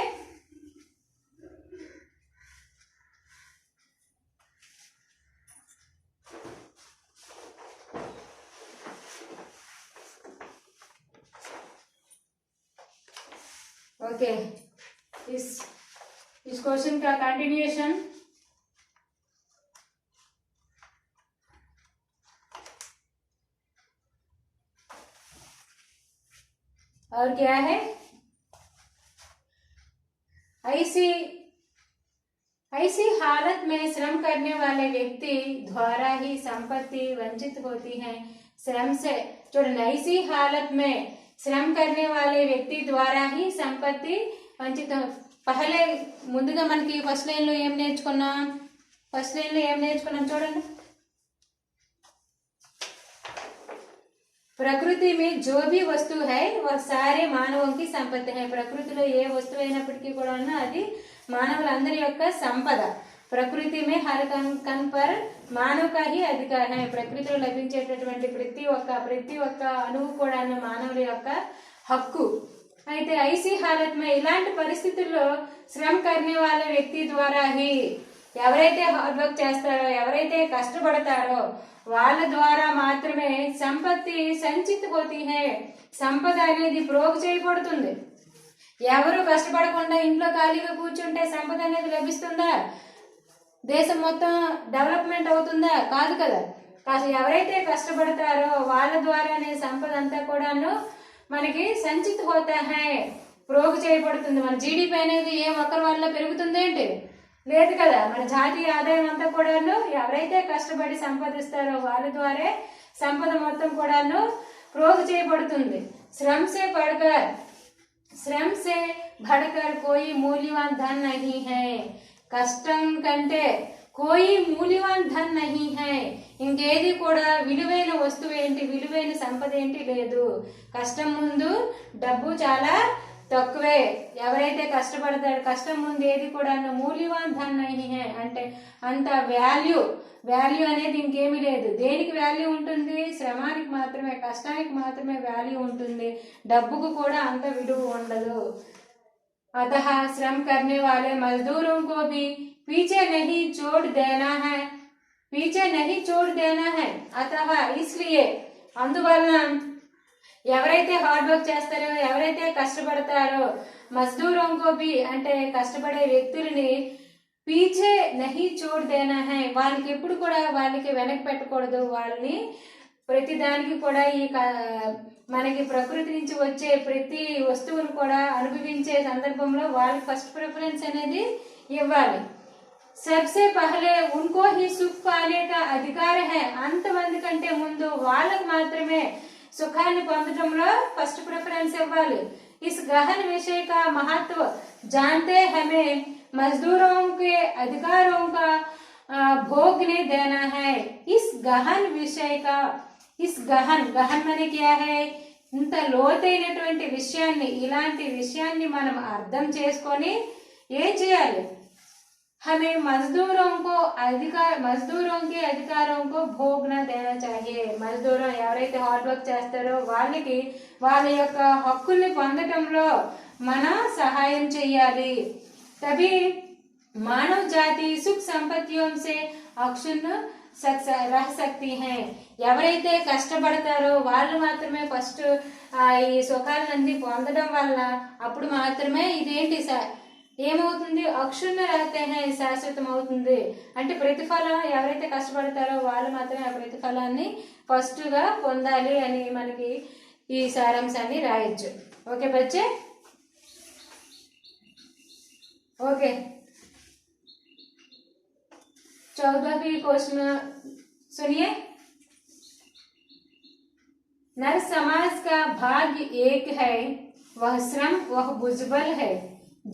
ओके, इस क्वेश्चन का कंटिन्यूएशन. और क्या है, ऐसी हालत में श्रम करने वाले व्यक्ति द्वारा ही संपत्ति वंचित होती है. श्रम से చూడండి, ऐसी हालत में श्रम करने वाले व्यक्ति द्वारा ही संपत्ति वंचित. పహలే ముందుగా మనకి ఫస్ట్ లైన్ లో ఏం నేర్చుకున్నాం చూడండి. ప్రకృతి में जो भी वस्तु है वह सारे मानवों की संपत्ति है. ప్రకృతిలో ఏ వస్తువు అయినప్పటికీ కూడా అది మానవులందరి యొక్క సంపద. ప్రకృతి में हर कण पर मानव का ही अधिकार है. ప్రకృతిలో లభించేటటువంటి ప్రతి ఒక్క అణువు కూడా మానవుల యొక్క హక్కు. అయితే ఐసీ హాలత్ में ఇలాంటి పరిస్థితుల్లో శ్రమ करने वाले వ్యక్తి ద్వారా ही ఎవరైతే హార్డ్ వర్క్ చేస్తారో, ఎవరైతే కష్టపడతారో వాళ్ళ ద్వారా మాత్రమే సంపత్తి సంచిత్ హోతీ హై. సంపద అనేది ప్రోగు చేయబడుతుంది. ఎవరు కష్టపడకుండా ఇంట్లో ఖాళీగా కూర్చుంటే సంపద అనేది లభిస్తుందా? దేశం మొత్తం డెవలప్మెంట్ అవుతుందా? కాదు కదా. ఎవరైతే కష్టపడతారో వాళ్ళ ద్వారానే సంపద అంతా కూడాను మనకి సంచిత్ హోతా హై, ప్రోగు చేయబడుతుంది. మన జీడిపి అనేది ఏ ఒక్కరి వల్ల పెరుగుతుందేంటి? లేదు కదా. మన జాతీయ ఆదాయం అంతా కూడాను ఎవరైతే కష్టపడి సంపాదిస్తారో వాళ్ళ ద్వారా సంపద మొత్తం కూడాను ప్రోగు చేయబడుతుంది. శ్రమ से बढ़कर कोई मूल्यवान धन नहीं है. కష్టం కంటే కోయి మూల్యవాన్ ధన్ నహీ హై. ఇంకేది కూడా విలువైన వస్తువు ఏంటి, విలువైన సంపద ఏంటి లేదు. కష్టం ముందు డబ్బు చాలా తక్కువే. ఎవరైతే కష్టపడతాడో కష్టం ముందు ఏది కూడా మూల్యవాన్ ధన్ నహీ హై అంటే అంత వాల్యూ అనేది ఇంకేమీ లేదు. దేనికి వాల్యూ ఉంటుంది? శ్రమానికి మాత్రమే, కష్టానికి మాత్రమే వాల్యూ ఉంటుంది. డబ్బుకు కూడా అంత విలువ ఉండదు. अतः श्रम करने वाले मजदूरों को भी पीछे नहीं छोड़ देना है. अतः इसलिए అందువలన ఎవరైతే హార్డ్ వర్క్ చేస్తారో, ఎవరైతే కష్టపడతారో, మజ్దూరోं को भी అంటే కష్టపడే వ్యక్తులని పీछे नहीं छोड़ देना है. వాళ్ళకి ఎప్పుడు కూడా వాళ్ళకి వెనక్కి పెట్టకూడదు. వాళ్ళని ప్రతి దానికి కూడా ఈ మనకి ప్రకృతి నుంచి వచ్చే ప్రతి వస్తువును కూడా అనుభవించే సందర్భంలో వాళ్ళకి ఫస్ట్ ప్రిఫరెన్స్ అనేది ఇవ్వాలి. सबसे पहले उनको ही सुख पाने का अधिकार है. అంతమంది కంటే ముందు వాళ్ళకి మాత్రమే సుఖాన్ని పొందడంలో ఫస్ట్ ప్రిఫరెన్స్ ఇవ్వాలి. इस गहन विषय का महत्व जानते हमें मजदूरों के अधिकारों का भोगने देना है. इस गहन विषय का, इस गहन माने क्या है ఇంత లోతైనటువంటి విషయాన్ని, ఇలాంటి విషయాన్ని మనం అర్థం చేసుకొని ఏం చేయాలి? हमें मजदूरों के अधिकारों को भोग न देना चाहिए. మజ్దూరు ఎవరైతే హార్డ్ వర్క్ చేస్తారో వాళ్ళకి వాళ్ళ యొక్క హక్కుల్ని పొందటంలో మనం సహాయం చేయాలి. तभी मानव जाति सुख संपत्तियों से अक्षुण्ण रह सकती हैं. ఎవరైతే కష్టపడతారో వాళ్ళు మాత్రమే ఫస్ట్ ఈ సుఖాలన్నీ పొందడం వల్ల అప్పుడు మాత్రమే ఇదేంటి ఏమవుతుంది? అక్షుణ్ణ రహతే హై, శాశ్వతం అవుతుంది. అంటే ప్రతిఫలం ఎవరైతే కష్టపడతారో వాళ్ళు మాత్రమే ఆ ప్రతిఫలాన్ని ఫస్ట్ గా పొందాలి అని మనకి ఈ సారాంశాన్ని రాయొచ్చు. ఓకే బच्चे, ओके. 14वीं क्वेश्चन सुनिए. नर समाज का भाग्य एक है, वह श्रम, वह भुजबल है.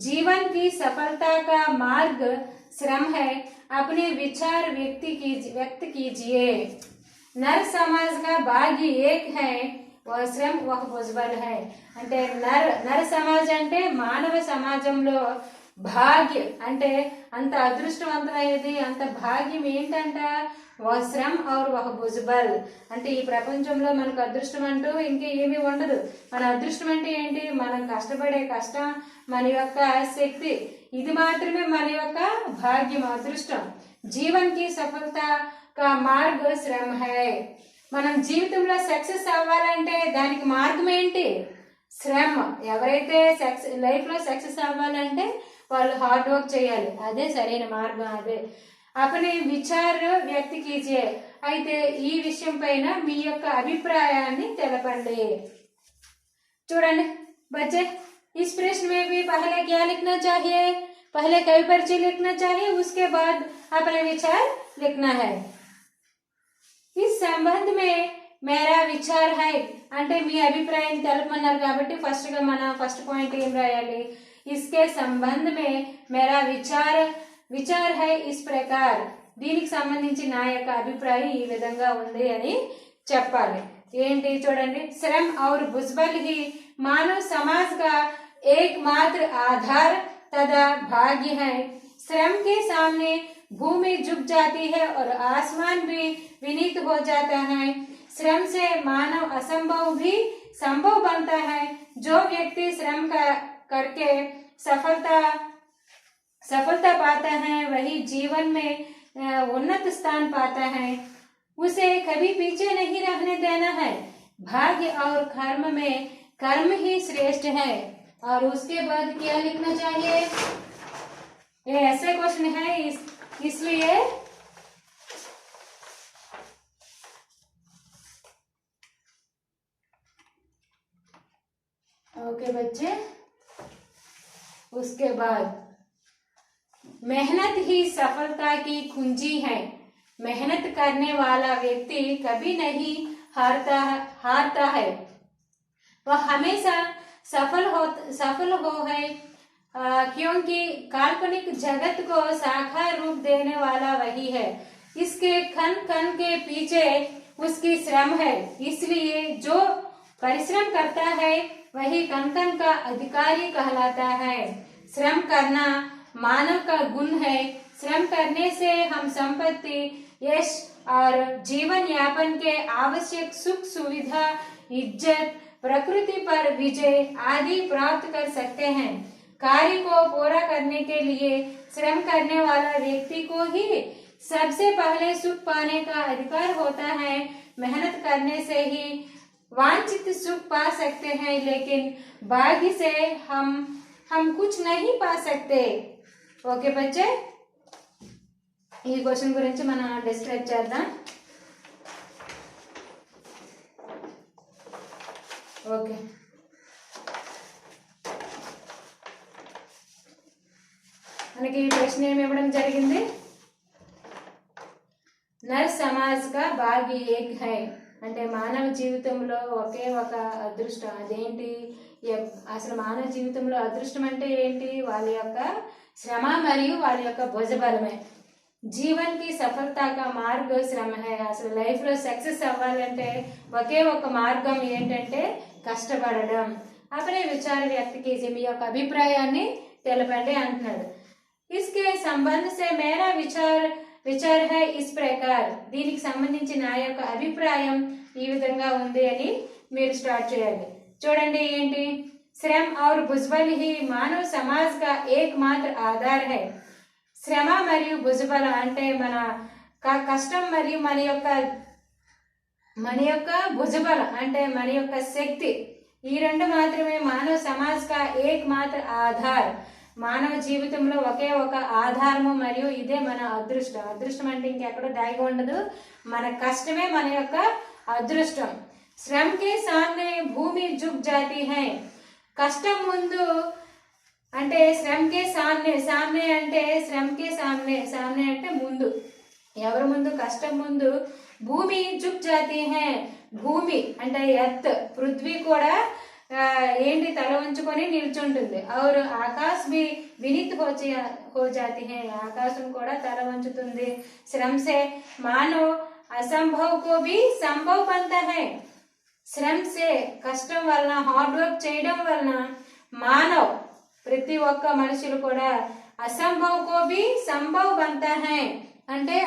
जीवन की सफलता का मार्ग श्रम है. अपने विचार व्यक्त कीजिए. नर समाज का भाग्य एक है, वह श्रम, वह भुजबल है. అంటే నర సమాజం అంటే మానవ సమాజంలో భాగ్య అంటే అంత అదృష్టవంతమైనది, అంత భాగ్యం ఏంటంట? వహ్ శ్రమ్ ఔర్ వహ్ భుజబల్. అంటే ఈ ప్రపంచంలో మనకు అదృష్టం అంటూ ఇంకే ఏమీ ఉండదు. మన అదృష్టం అంటే ఏంటి? మనం కష్టపడే కష్టం, మన యొక్క శక్తి, ఇది మాత్రమే మన యొక్క భాగ్యం, అదృష్టం. జీవన్ కి సఫలత కా మార్గ శ్రమ హై. మనం జీవితంలో సక్సెస్ అవ్వాలంటే దానికి మార్గం ఏంటి? శ్రమ. ఎవరైతే లైఫ్ లో సక్సెస్ అవ్వాలంటే వాళ్ళు హార్డ్ వర్క్ చేయాలి, అదే సరైన మార్గం. అదే अपने विचार व्यक्त कीजिए. అయితే ఈ విషయం పైన మీ యొక్క అభిప్రాయాన్ని తెలపండి. చూడండి बच्चे, इस प्रश्न में भी पहले क्या लिखना चाहिए? पहले कवि परिचय लिखना चाहिए, उसके बाद अपने विचार लिखना है. इस संबंध में मेरा विचार है అంటే మీ అభిప్రాయాన్ని తెలపమన్నారు కాబట్టి ఫస్ట్ గా మన ఫస్ట్ పాయింట్ ఏం రాయాలి? इसके संबंध में मेरा విచార్ హై ఇస్ ప్రకార్. దీనికి సంబంధించి నా యొక్క అభిప్రాయం ఈ విధంగా ఉంది అని చెప్పాలి. ఏంటి చూడండి. శ్రమ్ ఔర్ భుజబల్ హి మానవ సమాజ్ కా एकमात्र आधार तथा भाग्य है. श्रम के सामने भूमि झुक जाती है और आसमान भी विनीत हो जाता है. श्रम से मानव असंभव भी संभव बनता है. जो व्यक्ति श्रम करके सफलता पाता है वही जीवन में उन्नत स्थान पाता है. उसे कभी पीछे नहीं रहने देना है. भाग्य और कर्म में कर्म ही श्रेष्ठ है. और उसके बाद क्या लिखना चाहिए? ये ऐसे क्वेश्चन है, इसलिए ओके बच्चे. उसके बाद मेहनत ही सफलता की कुंजी है. मेहनत करने वाला व्यक्ति कभी नहीं हारता है. वह हमेशा सफल हो है, क्योंकि काल्पनिक जगत को साकार रूप देने वाला वही है. इसके कण कण के पीछे उसकी श्रम है. इसलिए जो परिश्रम करता है वही कण कण का अधिकारी कहलाता है. श्रम करना मानव का गुण है. श्रम करने से हम संपत्ति, यश और जीवन यापन के आवश्यक सुख सुविधा, इज्जत, प्रकृति पर विजय आदि प्राप्त कर सकते हैं. कार्य को पूरा करने के लिए श्रम करने वाला व्यक्ति को ही सबसे पहले सुख पाने का अधिकार होता है. मेहनत करने से ही वांछित सुख पा सकते हैं, लेकिन भाग्य से हम कुछ नहीं पा सकते. ఓకే బच्चे, ఈ క్వశ్చన్ గురించి మనం డిస్కస్ చేద్దాం. ఓకే, మనకి ఈ ప్రశ్న ఏమి ఇవ్వడం జరిగింది? నర్ సమాజ్ కా భాగ్య ఏక్ హై అంటే మానవ జీవితంలో ఒకే ఒక అదృష్టం. అదేంటి? అసలు మానవ జీవితంలో అదృష్టం అంటే ఏంటి? వాళ్ళ యొక్క శ్రమ మరియు వాళ్ళ యొక్క భుజబలమే. జీవన్ కి సఫలత కా మార్గ శ్రమ హై. అసలు లైఫ్ లో సక్సెస్ అవ్వాలంటే ఒకే ఒక మార్గం ఏంటంటే కష్టపడడం. అప్పుడే విచార వ్యక్తి కీజిए, మీ యొక్క అభిప్రాయాన్ని తెలపండి అంటున్నాడు. इसके संबंध से मेरा విచార్ హై ఇస్ ప్రకార్. దీనికి సంబంధించి నా యొక్క అభిప్రాయం ఈ విధంగా ఉంది అని మీరు స్టార్ట్ చేయాలి. చూడండి ఏంటి, శ్రమ और भुजबल ही मानव समाज का एकमात्र आधार है. శ్రమ మరియు భుజబల అంటే మన కష్టం మరియు మన యొక్క భుజబల అంటే మన యొక్క శక్తి, ఈ రెండు మాత్రమే మానవ సమాజ్ కా ఏక్ మాత్ర ఆధార్. మానవ జీవితంలో ఒకే ఒక ఆధారము మరియు ఇదే మన అదృష్టం. అదృష్టం అంటే ఇంకెక్కడో దాగి ఉండదు, మన కష్టమే మన యొక్క అదృష్టం. శ్రమ కే సామ్నే భూమి జుక్ జాతి హై. కష్టం ముందు అంటే శ్రమకే సామ్నే అంటే శ్రమకే సామ్నే అంటే ముందు, ఎవరు ముందు, కష్టం ముందు. భూమి జుక్ జాతి హై. భూమి అంటే ఎర్త్, పృథ్వీ కూడా ఏంటి తల ఉంచుకొని నిల్చుంటుంది. और आकाश भी विनीत हो जाती है. ఆకాశం కూడా తల వంచుతుంది. శ్రమ से मानव असंभव को भी संभव बनता है. శ్రమ से కష్టం వలన, హార్డ్ వర్క్ చేయడం వలన మానవ్ ప్రతి ఒక్క మనుషులు కూడా అసంభవ్ కో భీ సంభవ్ బంతా హై అంటే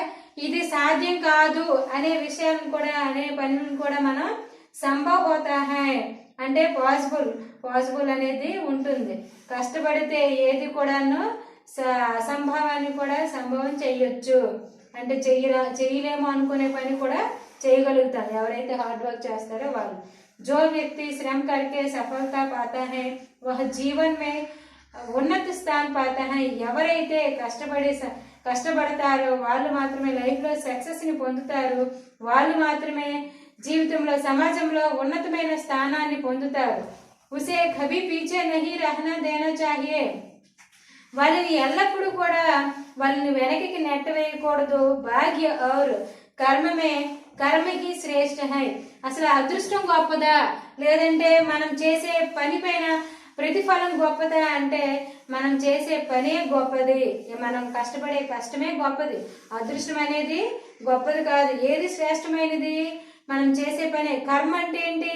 ఇది సాధ్యం కాదు అనే విషయాలను కూడా, అనే పనులను కూడా మనం సంభవ్ హోతా హై అంటే పాసిబుల్ అనేది ఉంటుంది. కష్టపడితే ఏది కూడాను అసంభవాన్ని కూడా సంభవం చేయొచ్చు. అంటే చేయలేము అనుకునే పని కూడా చేయగలుగుతాం ఎవరైతే హార్డ్ వర్క్ చేస్తారో వాళ్ళు. जो व्यक्ति श्रम करके सफलता पाता है वह जीवन में ఉన్నత స్థాన్ పాతా హై. ఎవరైతే కష్టపడతారో వాళ్ళు మాత్రమే లైఫ్ లో సక్సెస్ ని పొందుతారు. వాళ్ళు మాత్రమే జీవితంలో, సమాజంలో ఉన్నతమైన స్థానాన్ని పొందుతారు. ఉసే కభీ పీచే నహీ రహనా దేనా చాహియే. వాళ్ళని ఎల్లప్పుడూ కూడా వాళ్ళని వెనక్కి నెట్టవేయకూడదు. భాగ్య ఔర్ కర్మకి శ్రేష్ఠ హై. అసలు అదృష్టం గొప్పదా లేదంటే మనం చేసే పని పైన ప్రతిఫలం గొప్పదా అంటే మనం చేసే పనే గొప్పది, మనం కష్టపడే కష్టమే గొప్పది. అదృష్టం అనేది గొప్పది కాదు. ఏది శ్రేష్టమైనది? మనం చేసే పనే. కర్మ అంటే ఏంటి?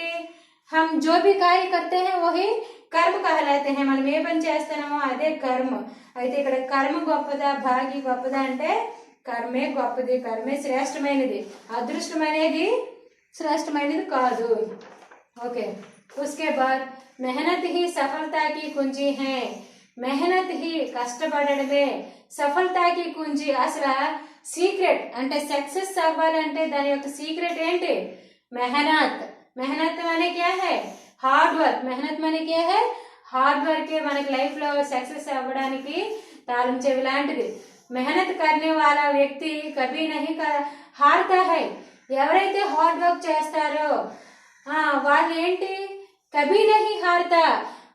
హమ్ జో భీ కార్య కర్తే హై వహీ కర్మ కహలాతే హై. మనం ఏ పని చేస్తున్నామో అదే కర్మ. అయితే ఇక్కడ కర్మ గొప్పదా భాగ్య గొప్పదా అంటే కర్మే గొప్పది, కర్మే శ్రేష్టమైనది. అదృష్టం అనేది శ్రేష్టమైనది కాదు. ఓకే, उसके बाद मेहनत ही सफलता की कुंजी है. మెహనత్ హి కష్టపడడమే సఫలతాకి కుంజి. అసలు సీక్రెట్ అంటే సక్సెస్ అవ్వాలంటే దాని యొక్క సీక్రెట్ ఏంటి? మెహనత్. మెహనత్ माने क्या है? Hard work. మెహనత్ माने क्या है? హార్డ్ వర్కే మనకి లైఫ్ లో సక్సెస్ అవ్వడానికి తాళం చెవి లాంటిది. మెహనత్ కర్నే వాలా వ్యక్తి కభీ నహీ హార్తా హై. ఎవరైతే హార్డ్ వర్క్ చేస్తారో వాళ్ళు ఏంటి? కభీ నహీ హార్తా.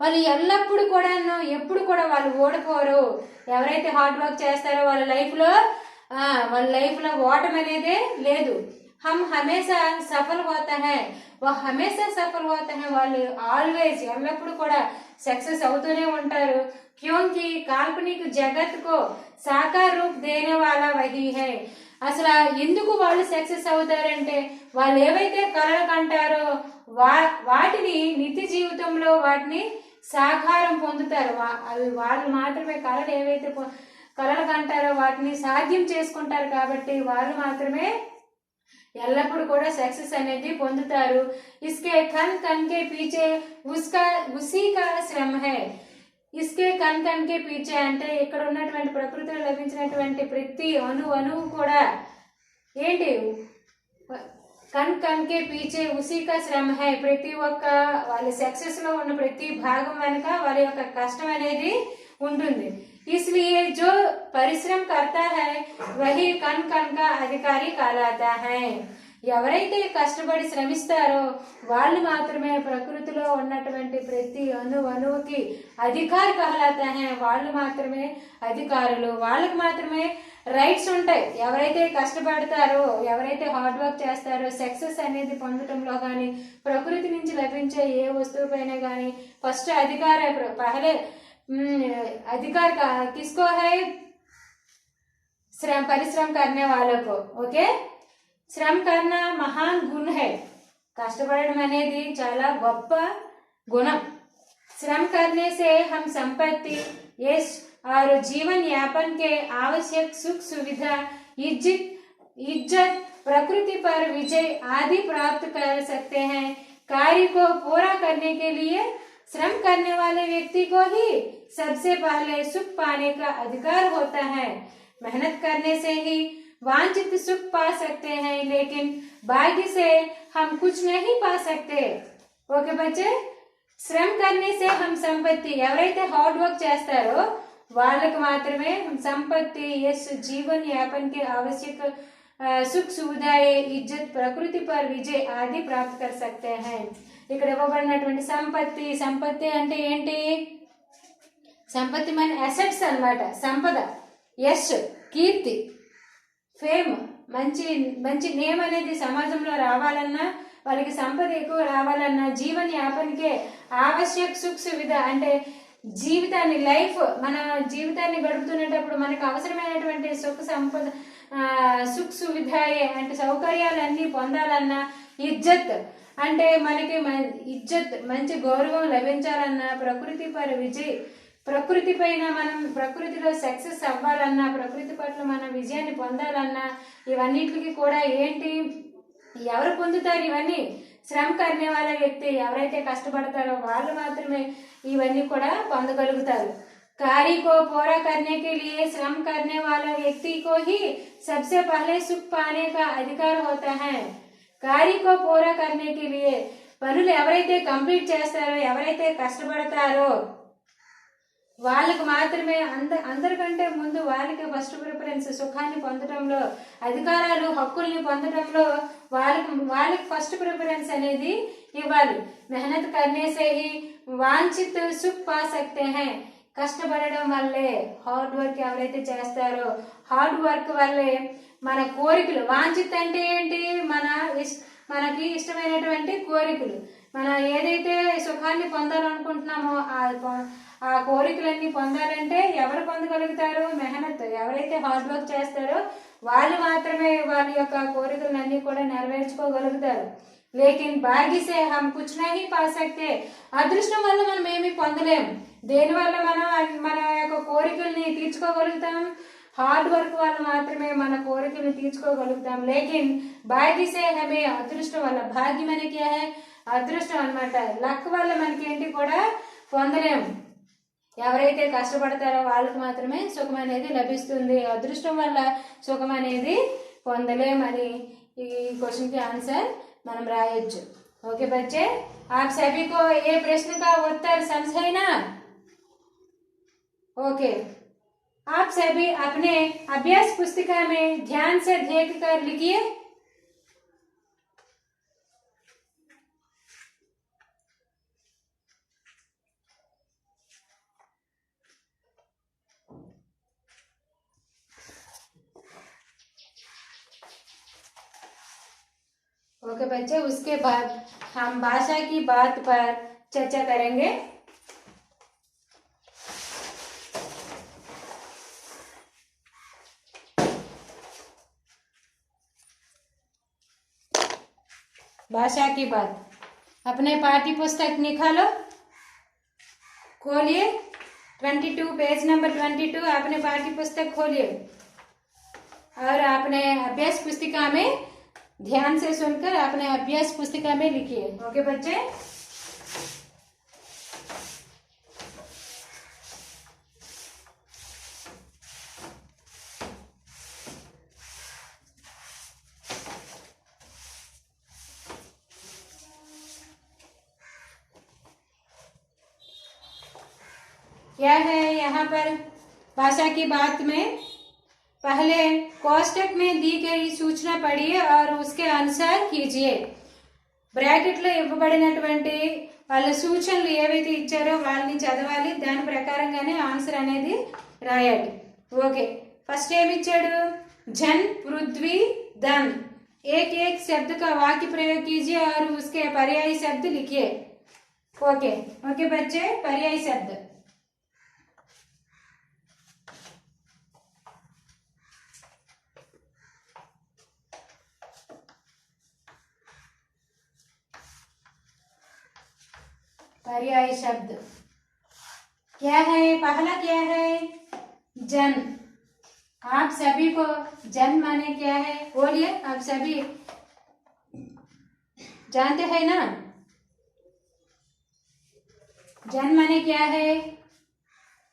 వాళ్ళు ఎల్లప్పుడు కూడాను ఎప్పుడు కూడా వాళ్ళు ఓడిపోరు. ఎవరైతే హార్డ్ వర్క్ చేస్తారో వాళ్ళ లైఫ్ లో ఓటమి అనేదే లేదు. हम हमेशा सफल होता है, वो हमेशा सफल होता है. వాళ్ళు ఆల్వేస్ ఎల్లప్పుడు కూడా సక్సెస్ అవుతూనే ఉంటారు. क्योंकि काल्पनिक जगत को साकार रूप देने वाला वही है. అసలు ఎందుకు వాళ్ళు సక్సెస్ అవుతారంటే వాళ్ళు ఏవైతే కలలు కంటారో వాటిని నిత్య జీవితంలో వాటిని సాకారం పొందుతారు. వాళ్ళు మాత్రమే కళలు ఏవైతే కలలు కంటారో వాటిని సాధ్యం చేసుకుంటారు. కాబట్టి వాళ్ళు మాత్రమే ఎల్లప్పుడు కూడా సక్సెస్ అనేది పొందుతారు. ఇస్కే కన్ కే పీచే ఉసీ కా శ్రమ హై. ఇస్కే కన్ కే పీచే అంటే ఇక్కడ ఉన్నటువంటి ప్రకృతిలో లభించినటువంటి ప్రతి అణువు కూడా ఏంటి? కన్ కే పీచే ఉసీ కా శ్రమ హై. ప్రతి ఒక్క వాళ్ళ సక్సెస్ లో ఉన్న ప్రతి భాగం వెనుక వాళ్ళ యొక్క కష్టం అనేది ఉంటుంది. इसलिए जो परिश्रम करता है वही कन का अधिकारी कहलाता है. ఎవరైతే కష్టపడి శ్రమిస్తారో వాళ్ళు మాత్రమే ప్రకృతిలో ఉన్నటువంటి ప్రతి అణువుకి అధికారి కహలాతా హై. వాళ్ళు మాత్రమే అధికారులు. వాళ్ళకి మాత్రమే రైట్స్ ఉంటాయి. ఎవరైతే కష్టపడతారో, ఎవరైతే హార్డ్ వర్క్ చేస్తారో సక్సెస్ అనేది పొందడంలో కానీ ప్రకృతి నుంచి లభించే ఏ వస్తువు పైన కానీ ఫస్ట్ अधिकार किसको है? श्रम परिश्रम करने वालों को। ओके, श्रम करना महान गुण है, కష్టపడడం అనేది చాలా గొప్ప గుణం। श्रम करने से हम संपत्ति, यश और जीवन यापन के आवश्यक सुख सुविधा, इज्जत, प्रकृति पर विजय आदि प्राप्त कर सकते हैं। कार्य को पूरा करने के लिए श्रम करने वाले व्यक्ति को ही सबसे पहले सुख पाने का अधिकार होता है। मेहनत करने से ही वांछित सुख पा सकते हैं, लेकिन भाग्य से हम कुछ नहीं पा सकते। ఓకే బచ్చే, శ్రమ करने से हम संपत्ति, ఎవరైతే హార్డ్ వర్క్ చేస్తారో వాళ్ళకి మాత్రమే సంపత్తి, యశ్, జీవన్ యాపన్ के आवश्यक सुख सुविधाएं, इज्जत, प्रकृति पर विजय आदि प्राप्त कर सकते हैं। ఇక్కడ ఇవ్వబడినటువంటి సంపత్తి, సంపత్తి అంటే ఏంటి? సంపత్తి మన అసెట్స్ అన్నమాట, సంపద, యశ్, కీర్తి, ఫేమ్, మంచి మంచి నేమ్ అనేది సమాజంలో రావాలన్నా, వాళ్ళకి సంపద ఎక్కువ రావాలన్నా, జీవన్ యాపన్కే ఆవశ్యక సుఖ సువిధ అంటే జీవితాన్ని, లైఫ్, మన జీవితాన్ని గడుపుతున్నప్పుడు మనకు అవసరమైనటువంటి సుఖ సువిధాయే అంటే సౌకర్యాలన్నీ పొందాలన్నా, ఇజ్జత్ అంటే మనకి ఇజ్జత్ మంచి గౌరవం లభించాలన్నా, ప్రకృతి పర విజయ్, ప్రకృతి పైన మనం ప్రకృతిలో సక్సెస్ అవ్వాలన్నా, ప్రకృతి పట్ల మన విజయాన్ని పొందాలన్నా, ఇవన్నిటికి కూడా ఏంటి, ఎవరు పొందుతారు ఇవన్నీ? శ్రమ करने वाला వ్యక్తి, ఎవరైతే కష్టపడతారో వాళ్ళు మాత్రమే ఇవన్నీ కూడా పొందగలుగుతారు। कार्य को पूरा करने के लिए श्रम करने वाला व्यक्ति को ही सबसे पहले सुख पाने का अधिकार होता है। कार्य को पूरा करने के लिए పనులు ఎవరైతే కంప్లీట్ చేస్తారో, ఎవరైతే కష్టపడతారో వాళ్ళకి మాత్రమే అందరికంటే ముందు వాళ్ళకి ఫస్ట్ ప్రిఫరెన్స్, సుఖాన్ని పొందడంలో, అధికారాలు, హక్కుల్ని పొందడంలో వాళ్ళకి ఫస్ట్ ప్రిఫరెన్స్ అనేది ఇవ్వాలి। मेहनत करने से ही वांछित सुख पा सकते हैं। కష్టపడడం వల్లే, హార్డ్ వర్క్ ఎవరైతే చేస్తారో హార్డ్ వర్క్ వల్లే మన కోరికలు, వాంఛిత్ అంటే ఏంటి? మనకి ఇష్టమైనటువంటి కోరికలు, మనం ఏదైతే సుఖాన్ని పొందాలనుకుంటున్నామో ఆ కోరికలన్నీ పొందాలంటే ఎవరు పొందగలుగుతారు? మెహనత్, ఎవరైతే హార్డ్ వర్క్ చేస్తారో వాళ్ళు మాత్రమే వాళ్ళ యొక్క కోరికలన్నీ కూడా నెరవేర్చుకోగలుగుతారు। లేకిన్ భాగ్య సే హమ్ కుచ్ నహీ పా సక్తే, అదృష్టం వల్ల మనం ఏమీ పొందలేం। దేనివల్ల మనం మన యొక్క కోరికల్ని తీర్చుకోగలుగుతాం? హార్డ్ వర్క్ వల్ల మాత్రమే మన కోరికల్ని తీర్చుకోగలుగుతాం। లేకిన్ భాగ్య సే హమే, అదృష్టం వల్ల, భాగ్యం అనేది క్యా హై? అదృష్టం అన్నమాట, లక్ వల్ల మనకి ఏంటి కూడా పొందలేం। ఎవరైతే కష్టపడతారో వాళ్ళకి మాత్రమే సుఖం అనేది లభిస్తుంది, అదృష్టం వల్ల సుఖం అనేది పొందలేమని ఈ క్వశ్చన్ కి ఆన్సర్ మనం రాయొచ్చు। ओके बच्चे, आप सभी को ये प्रश्न का उत्तर समझे ना? ओके, आप सभी अपने अभ्यास पुस्तिका में ध्यान से देख कर लिखिए। ओके बच्चे, उसके बाद हम भाषा की बात पर चर्चा करेंगे। भाषा की बात, अपने पाठ्य पुस्तक निकालो, खोलिए 22 पेज नंबर 22, अपने पाठ्य पुस्तक खोलिए और अपने अभ्यास पुस्तिका में ध्यान से सुनकर अपने अभ्यास पुस्तिका में लिखिए। ओके बच्चे, क्या है यहाँ पर भाषा की बात में? पहले कोष्टक में दी गई सूचना पढ़िए और उसके अनुसार कीजिए। బ్రాకెట్ లో ఇవ్వబడినటువంటి వాళ్ళ సూచనలు ఏవైతే ఇచ్చారో వాళ్ళని చదవాలి, దాని ప్రకారంగానే ఆన్సర్ అనేది రాయాలి। ఓకే, ఫస్ట్ ఏమి ఇచ్చాడు? జన్, పృథ్వీ, ధన్, एक एक शब्द का वाक्य प्रयोग कीजिए और उसके पर्यायी शब्द लिखिए। ओके ओके बच्चे, पर्यायी शब्द, पर्याय शब्द क्या है? पहला क्या है? जन। आप सभी को जन माने क्या है? बोलिए, आप सभी जानते हैं ना? जन माने क्या है?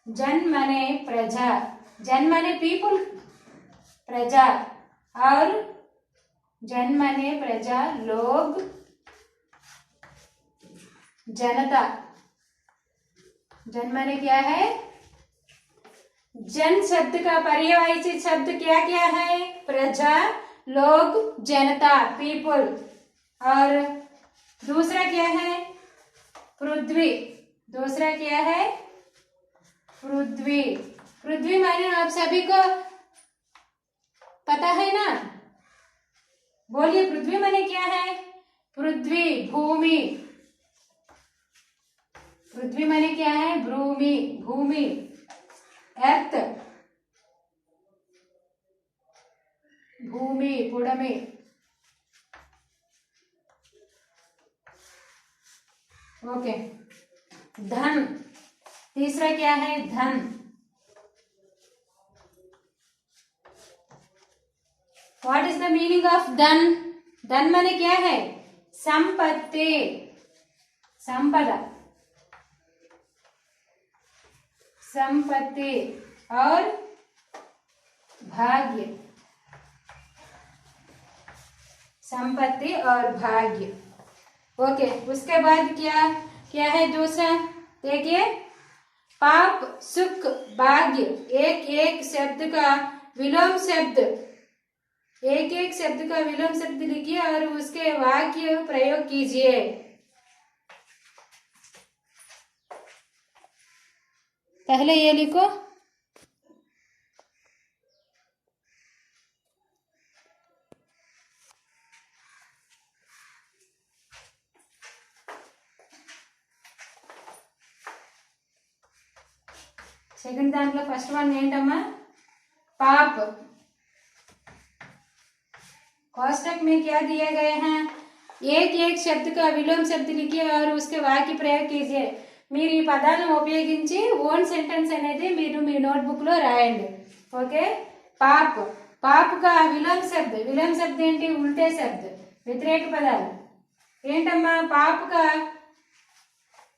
जन माने प्रजा, जन माने पीपुल, प्रजा, और जन माने प्रजा, लोग, जनता। जन माने क्या है? जन शब्द का पर्यायवाची शब्द क्या क्या है? प्रजा, लोग, जनता, पीपुल। और दूसरा क्या है? पृथ्वी। दूसरा क्या है? पृथ्वी। पृथ्वी माने आप सभी को पता है ना? बोलिए, पृथ्वी माने क्या है? पृथ्वी, भूमि। पृथ्वी माने क्या है? भूमि, भूमि, अर्थ, भूमि, पुड़मे। ओके। धन। तीसरा क्या है? धन। What is the meaning of धन? धन माने क्या है? संपत्ति, संपदा, संपत्ति और भाग्य, संपत्ति और भाग्य। ओके, उसके बाद क्या क्या है? दूसरा देखिए, पाप, सुख, भाग्य। एक एक शब्द का विलोम शब्द, एक एक शब्द का विलोम शब्द लिखिए और उसके वाक्य प्रयोग कीजिए। पहले ये लिखो, सेकंड दांట్లో फर्स्ट वन ఏంటమ్మా? पाप। कोष्टक में क्या दिया गया है? एक एक शब्द का विलोम शब्द लिखिए और उसके वाक्य प्रयोग कीजिए। మీరు ఈ పదాలను ఉపయోగించి ఓన్ సెంటెన్స్ అనేది మీరు మీ నోట్బుక్ లో రాయండి। ఓకే। పాప్, పాప్ का विलोम शब्द, विलोम शब्द ఏంటి? उल्टे शब्द, व्यतिरेक पदाలు ఏంటమ్మా?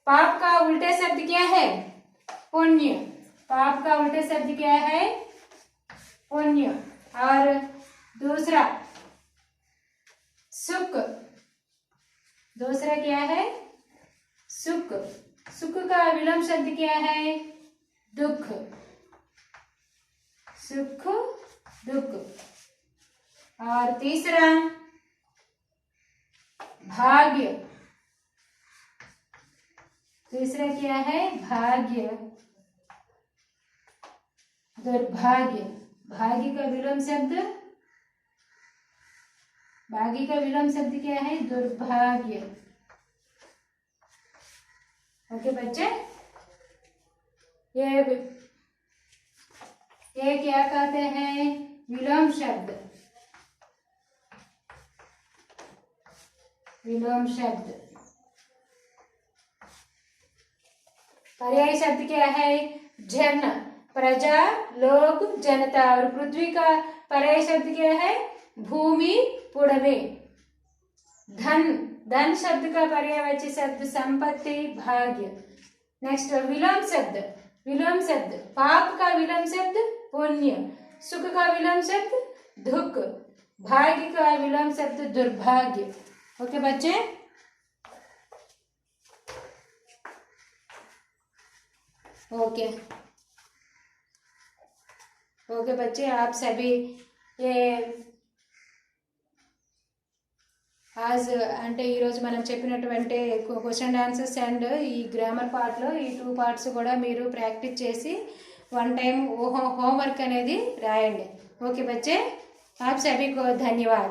पाप का उल्टे शब्द क्या है? पुण्य। पाप का उल्टे शब्द क्या है? पुण्य। और दूसरा सुख, दूसरा क्या है? सुख। सुख का विलोम शब्द क्या है? दुख, सुख, दुख। और तीसरा भाग्य। तीसरा क्या है? भाग्य, दुर्भाग्य। भाग्य का विलोम शब्द, भाग्य का विलोम शब्द क्या है? दुर्भाग्य। ओके बच्चे, ये क्या कहते हैं? विलोम शब्द, विलोम शब्द। पर्याय शब्द क्या है? जन, प्रजा, लोग, जनता। और पृथ्वी का पर्याय शब्द क्या है? भूमि, पुड़मे। धन, धन शब्द का पर्यायवाची शब्द संपत्ति, भाग्य। नेक्स्ट विलोम शब्द, विलोम शब्द पाप का विलोम शब्द पुण्य, सुख का विलोम शब्द दुख, भाग्य का विलोम शब्द दुर्भाग्य। ओके बच्चे, ओके ओके बच्चे, आप सभी ये आज అంటే ఈ రోజు మనం చెప్పినటువంటి క్వశ్చన్ ఆన్సర్స్ అండ్ ఈ గ్రామర్ పార్ట్లో ఈ 2 పార్ట్స్ కూడా మీరు ప్రాక్టీస్ చేసి 1 टाइम होमवर्क అనేది రాయండి। ఓకే बच्चे, आप सभी को धन्यवाद।